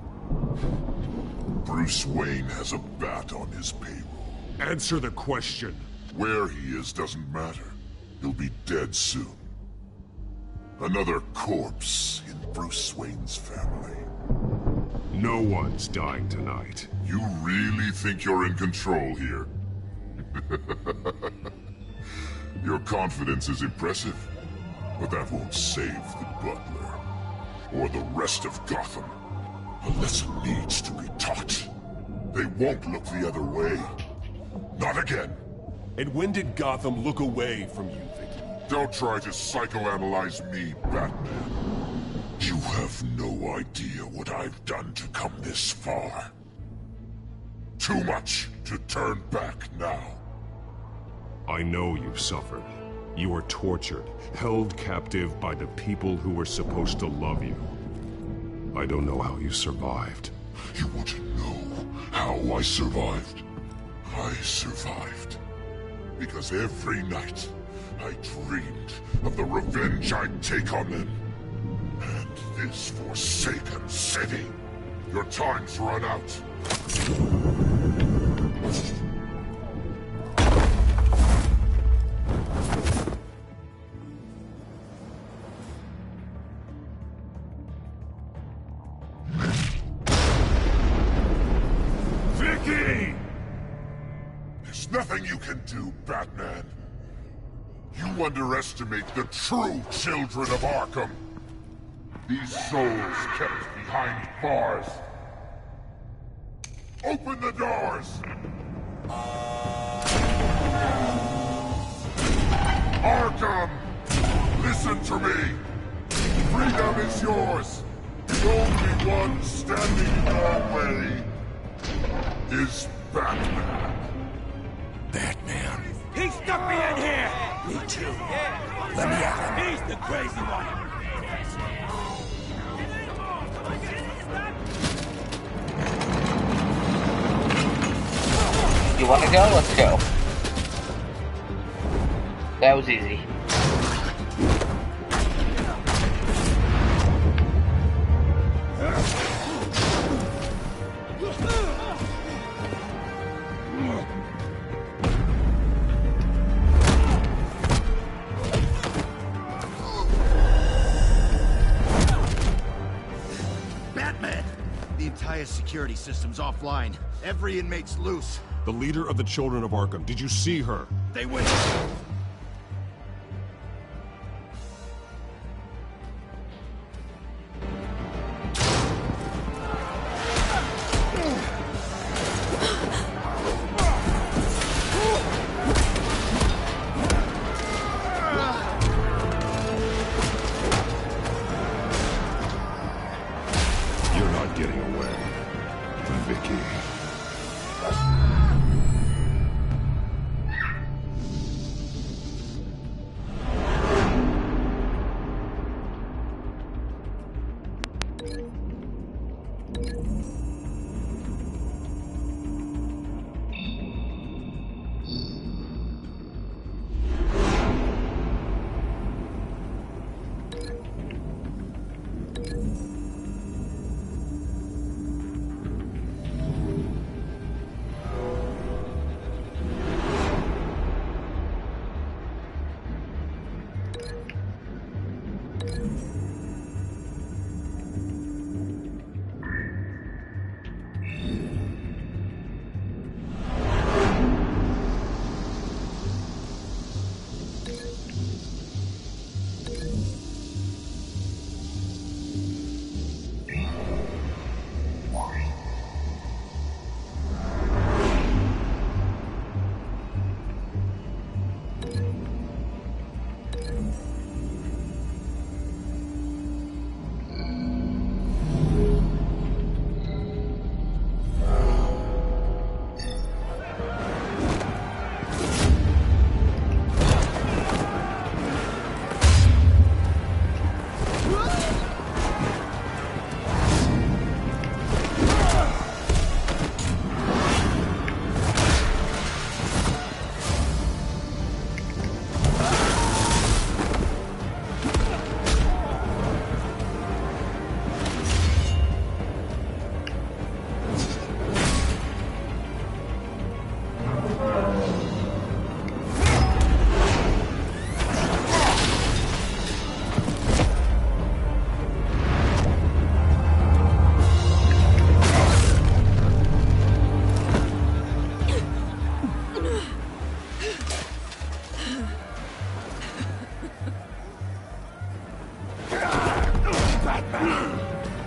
Bruce Wayne has a bat on his payroll. Answer the question. Where he is doesn't matter. He'll be dead soon. Another corpse in Bruce Wayne's family. No one's dying tonight. You really think you're in control here? Your confidence is impressive, but that won't save the butler, or the rest of Gotham. A lesson needs to be taught. They won't look the other way. Not again. And when did Gotham look away from you, Vicky? Don't try to psychoanalyze me, Batman. You have no idea what I've done to come this far. Too much to turn back now. I know you've suffered. You were tortured, held captive by the people who were supposed to love you. I don't know how you survived. You want to know how I survived? I survived because every night I dreamed of the revenge I'd take on them. And this forsaken city. Your time's run out. Vicky! There's nothing you can do, Batman. You underestimate the true children of Arkham. These souls kept behind bars. Open the doors! Arkham! Listen to me! Freedom is yours! The only one standing in your way is Batman. Batman. He stuck me in here! Me too. Let me out. He's the crazy one. You wanna go? Let's go. That was easy. Batman! The entire security system's offline. Every inmate's loose. The leader of the Children of Arkham. Did you see her? They went... You're not getting away, Vicky.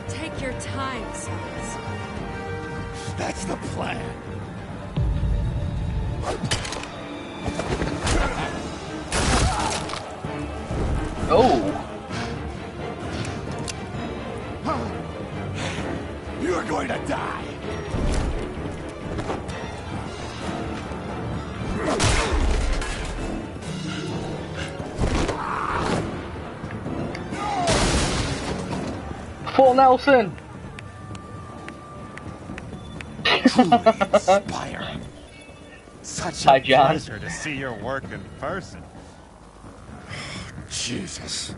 Take your time, Sons. That's the plan. Oh. You're going to die. Full Nelson. Truly inspiring. Such Hi, a John. pleasure to see your work in person. Jesus.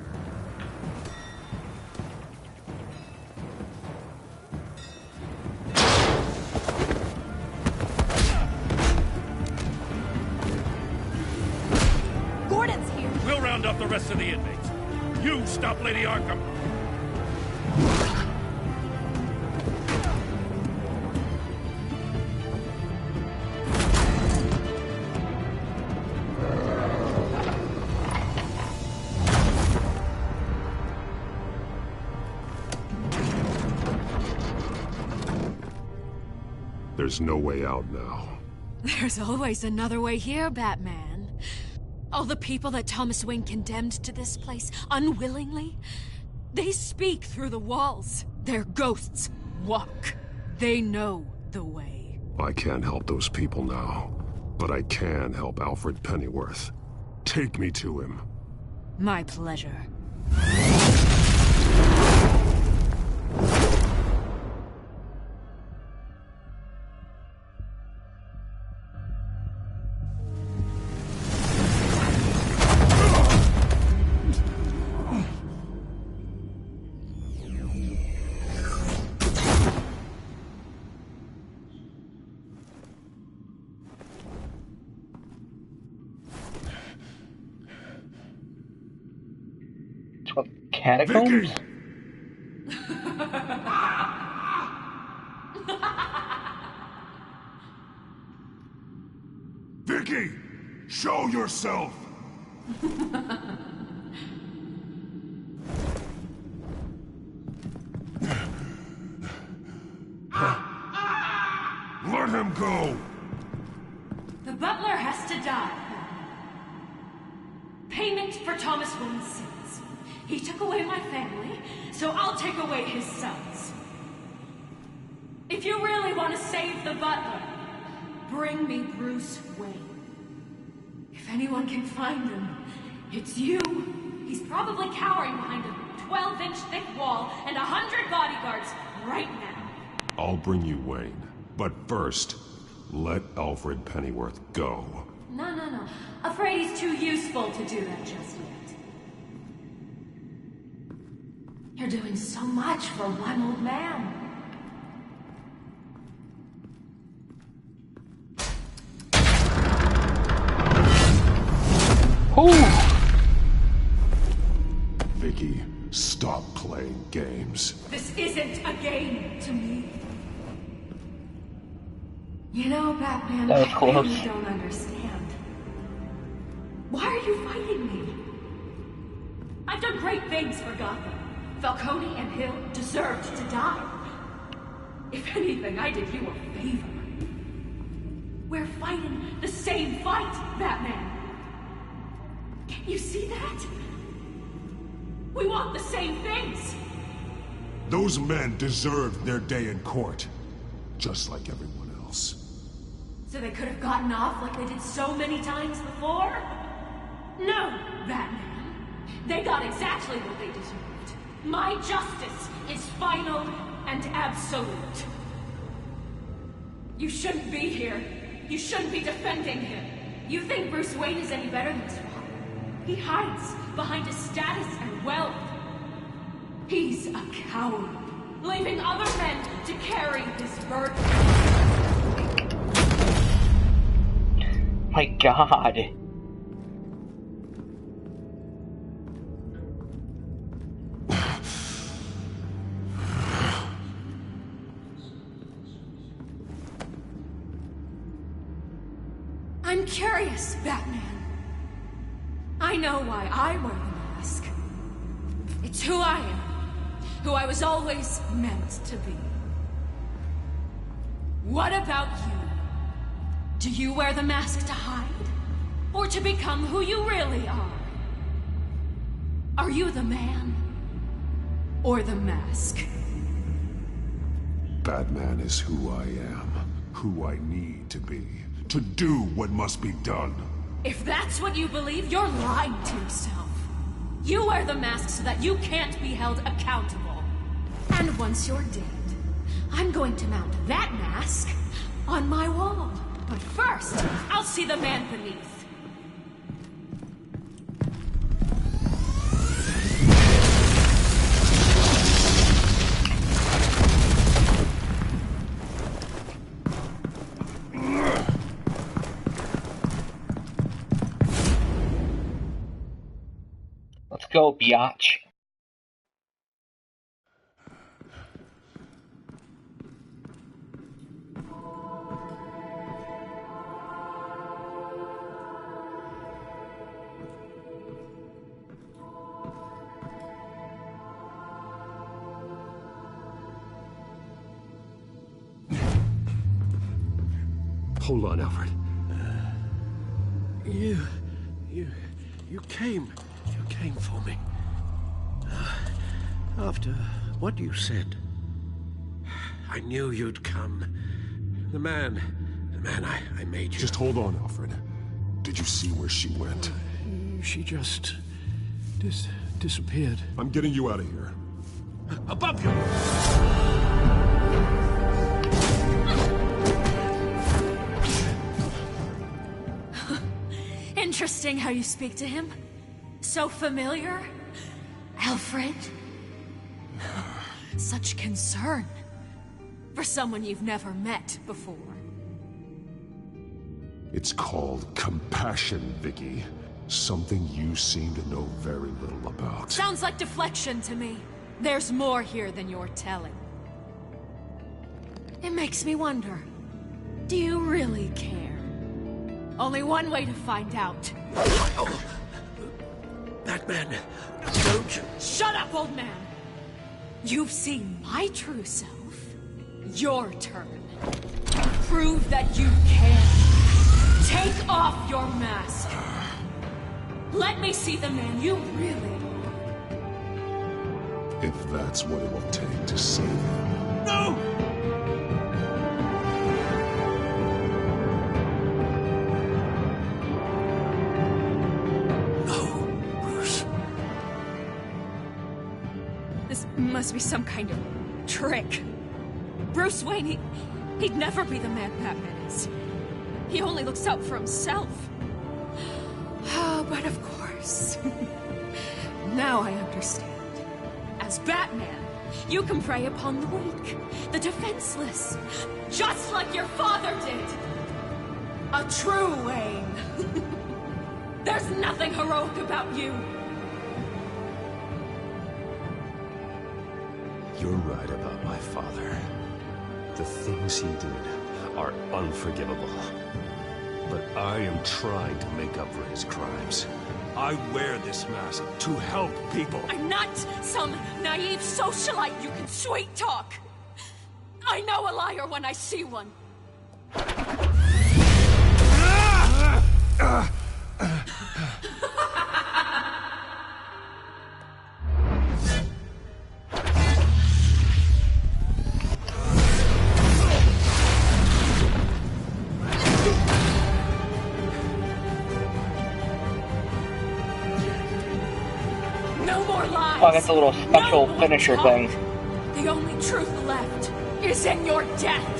Gordon's here. We'll round up the rest of the inmates. You stop Lady Arkham. There's no way out now. There's always another way here, Batman. All the people that Thomas Wayne condemned to this place unwillingly, they speak through the walls. Their ghosts walk. They know the way. I can't help those people now, but I can help Alfred Pennyworth. Take me to him. My pleasure. Catacombs? Vicky! Show yourself! Let him go! The butler has to die. Payment for Thomas Wayne's sins. He took away my family, so I'll take away his sons. If you really want to save the butler, bring me Bruce Wayne. If anyone can find him, it's you. He's probably cowering behind a 12-inch thick wall and 100 bodyguards right now. I'll bring you Wayne. But first, let Alfred Pennyworth go. No. Afraid he's too useful to do that just yet. You're doing so much for one old man. Vicky, stop playing games. This isn't a game to me. You know, Batman, That was I close. really don't understand. Why are you fighting me? I've done great things for Gotham. Falcone and Hill deserved to die. If anything, I did you a favor. We're fighting the same fight, Batman. Can't you see that? We want the same things. Those men deserved their day in court, just like everyone else. So they could have gotten off like they did so many times before? No, Batman. They got exactly what they deserved. My justice is final and absolute. You shouldn't be here. You shouldn't be defending him. You think Bruce Wayne is any better than Swamp? He hides behind his status and wealth. He's a coward, leaving other men to carry his burden. My God. I'm curious, Batman. I know why I wear the mask. It's who I am. Who I was always meant to be. What about you? Do you wear the mask to hide? Or to become who you really are? Are you the man? Or the mask? Batman is who I am, who I need to be, to do what must be done. If that's what you believe, you're lying to yourself. You wear the mask so that you can't be held accountable. And once you're dead, I'm going to mount that mask on my wall. But first, I'll see the man beneath. Let's go, biatch. Hold on, Alfred. You came for me. After what you said, I knew you'd come. The man I made you. Just hold on, Alfred. Did you see where she went? She just disappeared. I'm getting you out of here. Above you! Interesting how you speak to him. So familiar. Alfred. Such concern. For someone you've never met before. It's called compassion, Vicky. Something you seem to know very little about. Sounds like deflection to me. There's more here than you're telling. It makes me wonder. Do you really care? Only one way to find out. That man, don't you... Shut up, old man! You've seen my true self. Your turn. Prove that you can. Take off your mask. Let me see the man you really are. If that's what it will take to save him. No! Must be some kind of trick. Bruce Wayne, he'd never be the man Batman is. He only looks out for himself. Oh, but of course. Now I understand. As Batman, you can prey upon the weak, the defenseless, just like your father did. A true Wayne. There's nothing heroic about you. You're right about my father. The things he did are unforgivable. But I am trying to make up for his crimes. I wear this mask to help people. I'm not some naive socialite you can sweet talk. I know a liar when I see one. Oh, that's a little special finisher thing. The only truth left is in your death.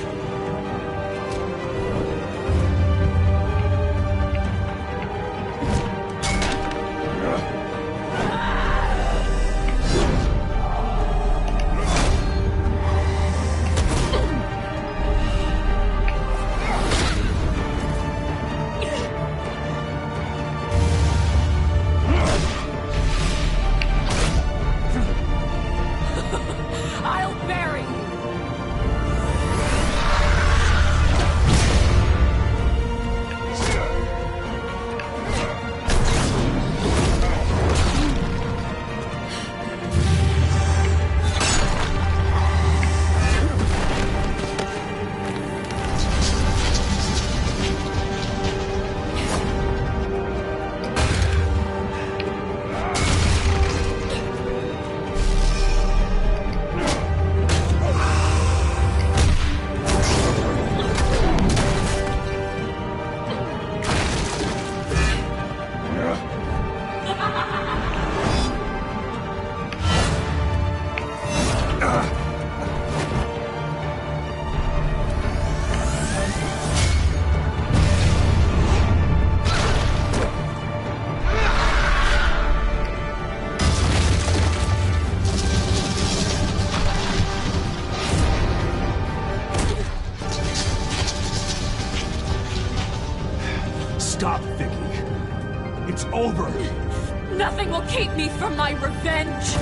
over. Nothing will keep me from my revenge.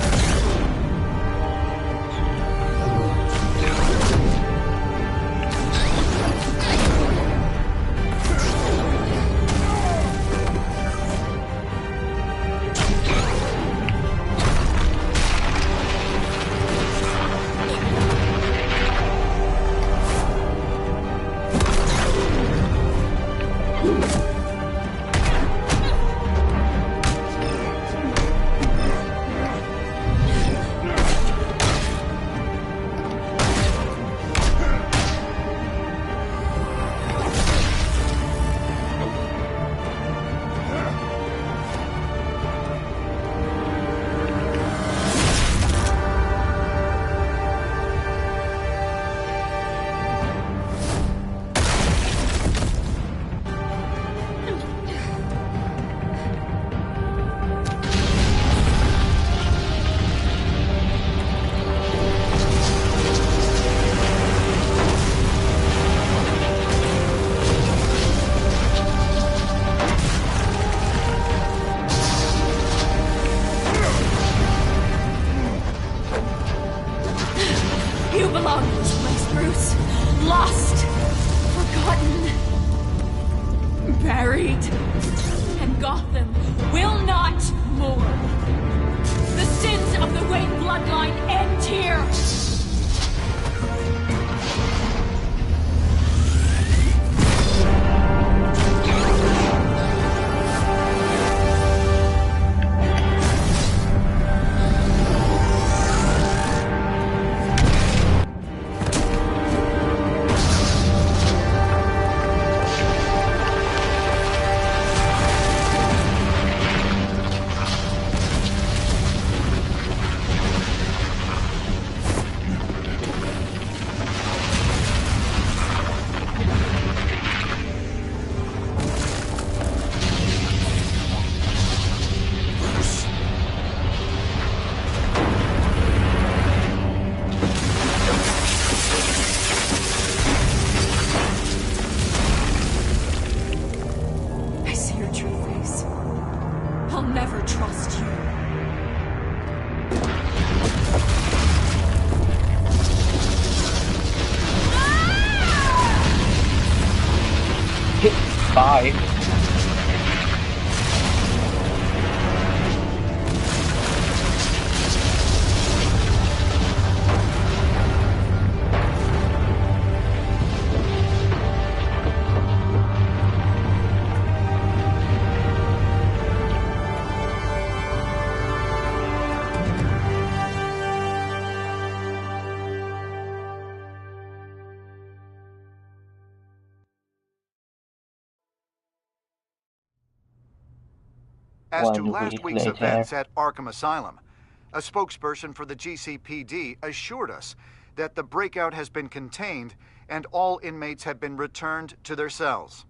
You belong in this place, Bruce. Lost, forgotten, buried. And Gotham will not mourn. The sins of the Wayne bloodline end here. Bye. As to 1 last week week's later. events at Arkham Asylum, a spokesperson for the GCPD assured us that the breakout has been contained and all inmates have been returned to their cells.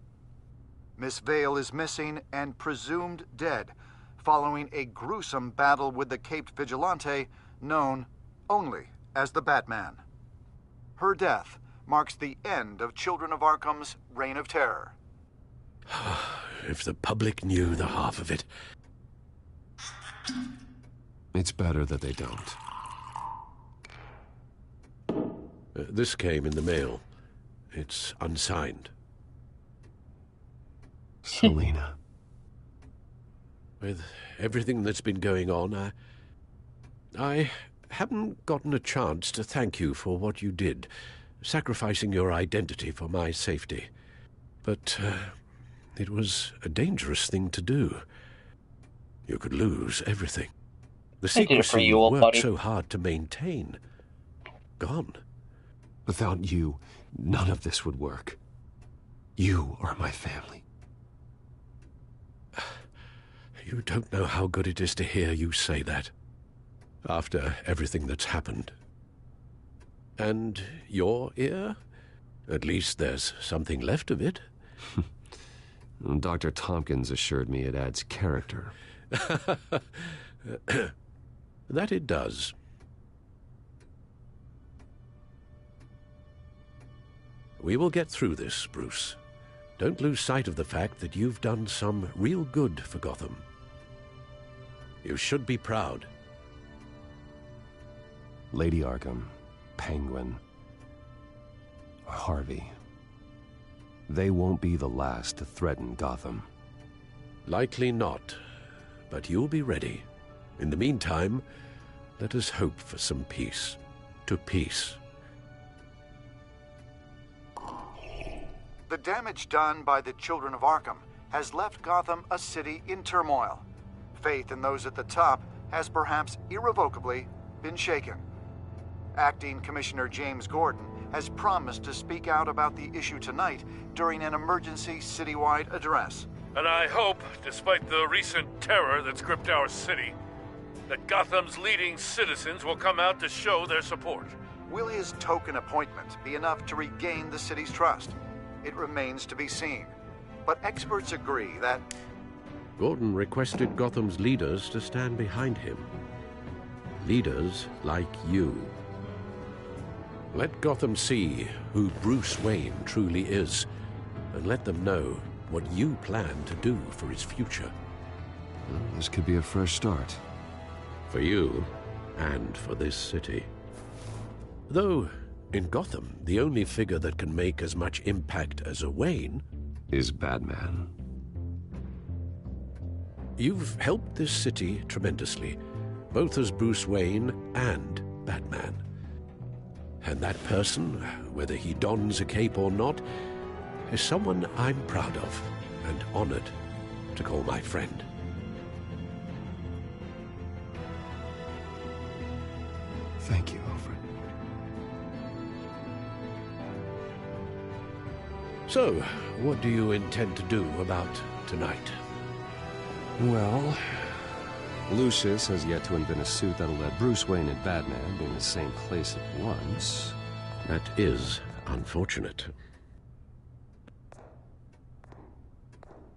Miss Vale is missing and presumed dead following a gruesome battle with the caped vigilante known only as the Batman. Her death marks the end of Children of Arkham's reign of terror. If the public knew the half of it. It's better that they don't. This came in the mail. It's unsigned. Selina. With everything that's been going on, I haven't gotten a chance to thank you for what you did, sacrificing your identity for my safety. But it was a dangerous thing to do. You could lose everything. The secrecy you worked so hard to maintain. Gone. Without you, none of this would work. You are my family. You don't know how good it is to hear you say that. After everything that's happened. And your ear? At least there's something left of it. Dr. Tompkins assured me it adds character. That it does. We will get through this, Bruce. Don't lose sight of the fact that you've done some real good for Gotham. You should be proud. Lady Arkham, Penguin, Harvey. They won't be the last to threaten Gotham. Likely not, but you'll be ready. In the meantime, let us hope for some peace. To peace. The damage done by the Children of Arkham has left Gotham a city in turmoil. Faith in those at the top has perhaps irrevocably been shaken. Acting Commissioner James Gordon has promised to speak out about the issue tonight during an emergency citywide address. And I hope, despite the recent terror that's gripped our city, that Gotham's leading citizens will come out to show their support. Will his token appointment be enough to regain the city's trust? It remains to be seen. But experts agree that... Gordon requested Gotham's leaders to stand behind him. Leaders like you. Let Gotham see who Bruce Wayne truly is, and let them know what you plan to do for his future. Well, this could be a fresh start. For you, and for this city. Though, in Gotham, the only figure that can make as much impact as a Wayne... is Batman. You've helped this city tremendously, both as Bruce Wayne and Batman. And that person, whether he dons a cape or not, is someone I'm proud of and honored to call my friend. Thank you, Alfred. So, what do you intend to do about tonight? Well, Lucius has yet to invent a suit that'll let Bruce Wayne and Batman be in the same place at once. That is unfortunate.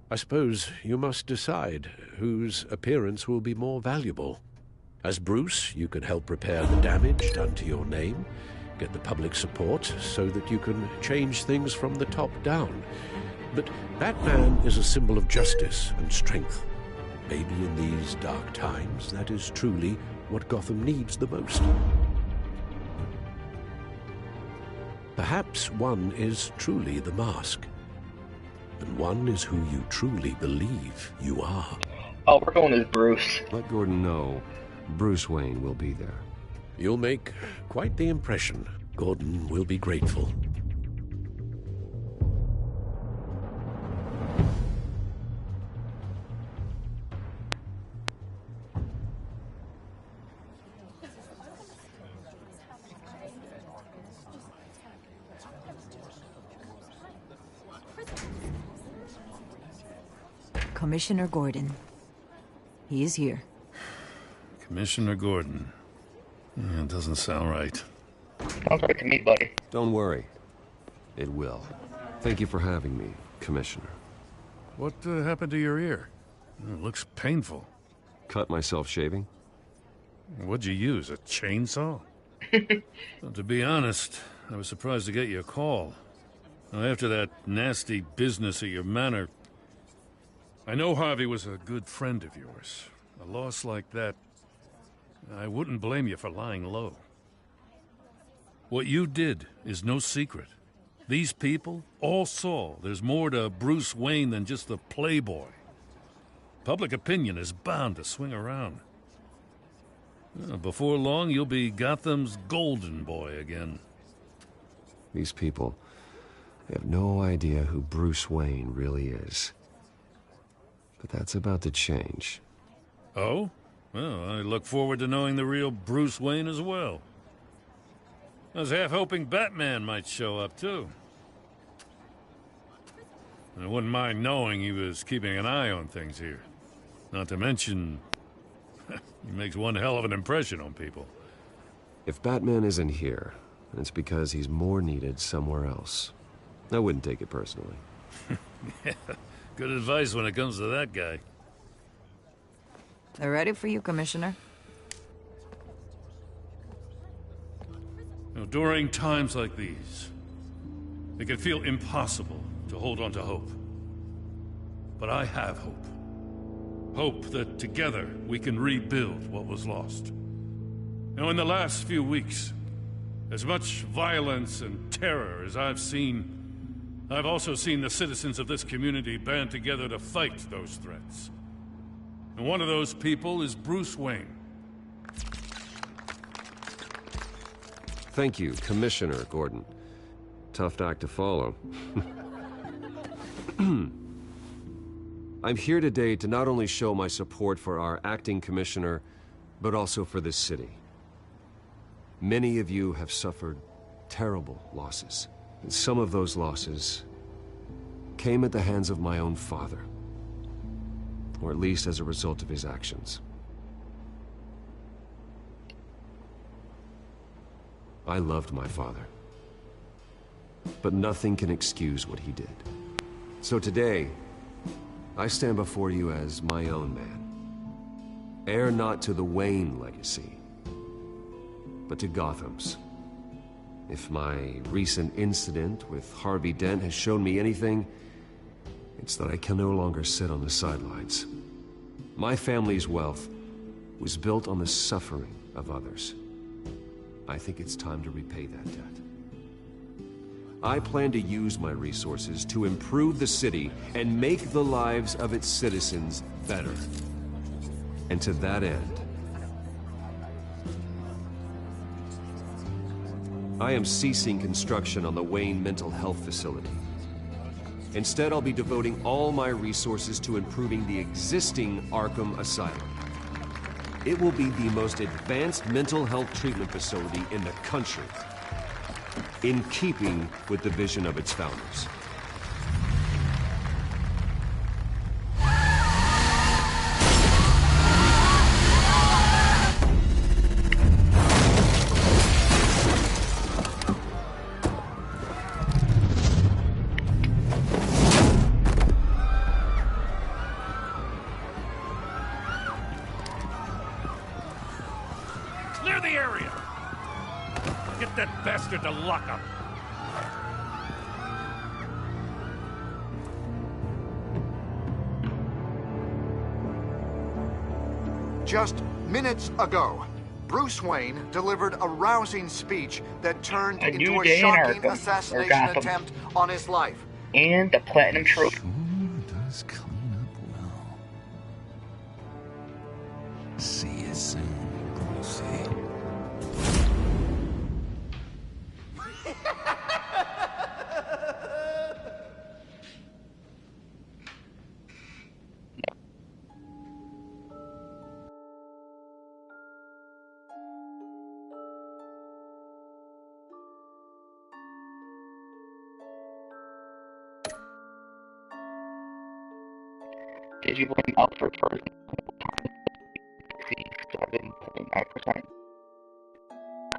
I suppose you must decide whose appearance will be more valuable. As Bruce, you can help repair the damage done to your name, get the public support so that you can change things from the top down. But Batman is a symbol of justice and strength. Maybe in these dark times, that is truly what Gotham needs the most. Perhaps one is truly the mask, and one is who you truly believe you are. Oh, we're going as Bruce. Let Gordon know Bruce Wayne will be there. You'll make quite the impression. Gordon will be grateful. Commissioner Gordon. He is here. Commissioner Gordon. Yeah, it doesn't sound right. Sounds right to me, buddy. Don't worry. It will. Thank you for having me, Commissioner. What happened to your ear? It looks painful. Cut myself shaving. What'd you use, a chainsaw? Well, to be honest, I was surprised to get your call. Now, after that nasty business at your manor, I know Harvey was a good friend of yours. A loss like that, I wouldn't blame you for lying low. What you did is no secret. These people all saw there's more to Bruce Wayne than just the playboy. Public opinion is bound to swing around. Before long, you'll be Gotham's golden boy again. These people, they have no idea who Bruce Wayne really is. But that's about to change. Oh? Well, I look forward to knowing the real Bruce Wayne as well. I was half hoping Batman might show up, too. I wouldn't mind knowing he was keeping an eye on things here. Not to mention, he makes one hell of an impression on people. If Batman isn't here, then it's because he's more needed somewhere else. I wouldn't take it personally. Yeah, good advice when it comes to that guy. They're ready for you, Commissioner. You know, during times like these, it can feel impossible to hold on to hope. But I have hope. Hope that together we can rebuild what was lost. Now, in the last few weeks, as much violence and terror as I've seen, I've also seen the citizens of this community band together to fight those threats. And one of those people is Bruce Wayne. Thank you, Commissioner Gordon. Tough act to follow. I'm here today to not only show my support for our acting commissioner, but also for this city. Many of you have suffered terrible losses. And some of those losses came at the hands of my own father. Or at least as a result of his actions. I loved my father. But nothing can excuse what he did. So today, I stand before you as my own man. Heir not to the Wayne legacy, but to Gotham's. If my recent incident with Harvey Dent has shown me anything, it's that I can no longer sit on the sidelines. My family's wealth was built on the suffering of others. I think it's time to repay that debt. I plan to use my resources to improve the city and make the lives of its citizens better. And to that end, I am ceasing construction on the Wayne Mental Health Facility. Instead, I'll be devoting all my resources to improving the existing Arkham Asylum. It will be the most advanced mental health treatment facility in the country, in keeping with the vision of its founders. Clear the area! Get that bastard to lock up! Just minutes ago, Bruce Wayne delivered a rousing speech that turned A new into a day in shocking Arkham, or assassination Gotham. attempt on his life. And the Platinum Trophy. Does clean up well. See you soon, Brucey. Did you blame Alfred for his time? 7.9%.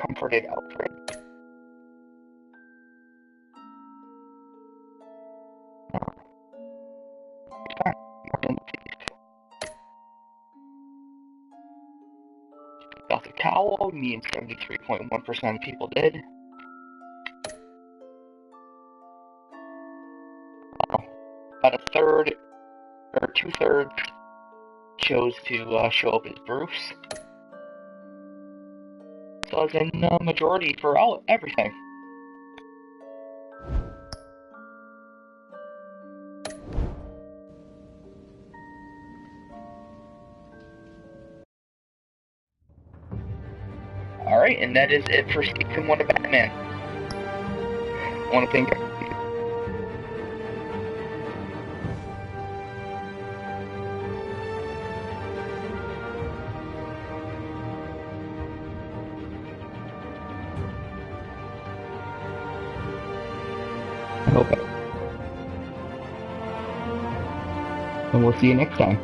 Comforted Alfred. No. It's fine. Nothing deceased. Got the cowl, me and 73.1% of people did. About a third, or 2/3, chose to show up as Bruce. So as in majority for everything. Alright, and that is it for Season 1 of Batman. I want to thank and we'll see you next time.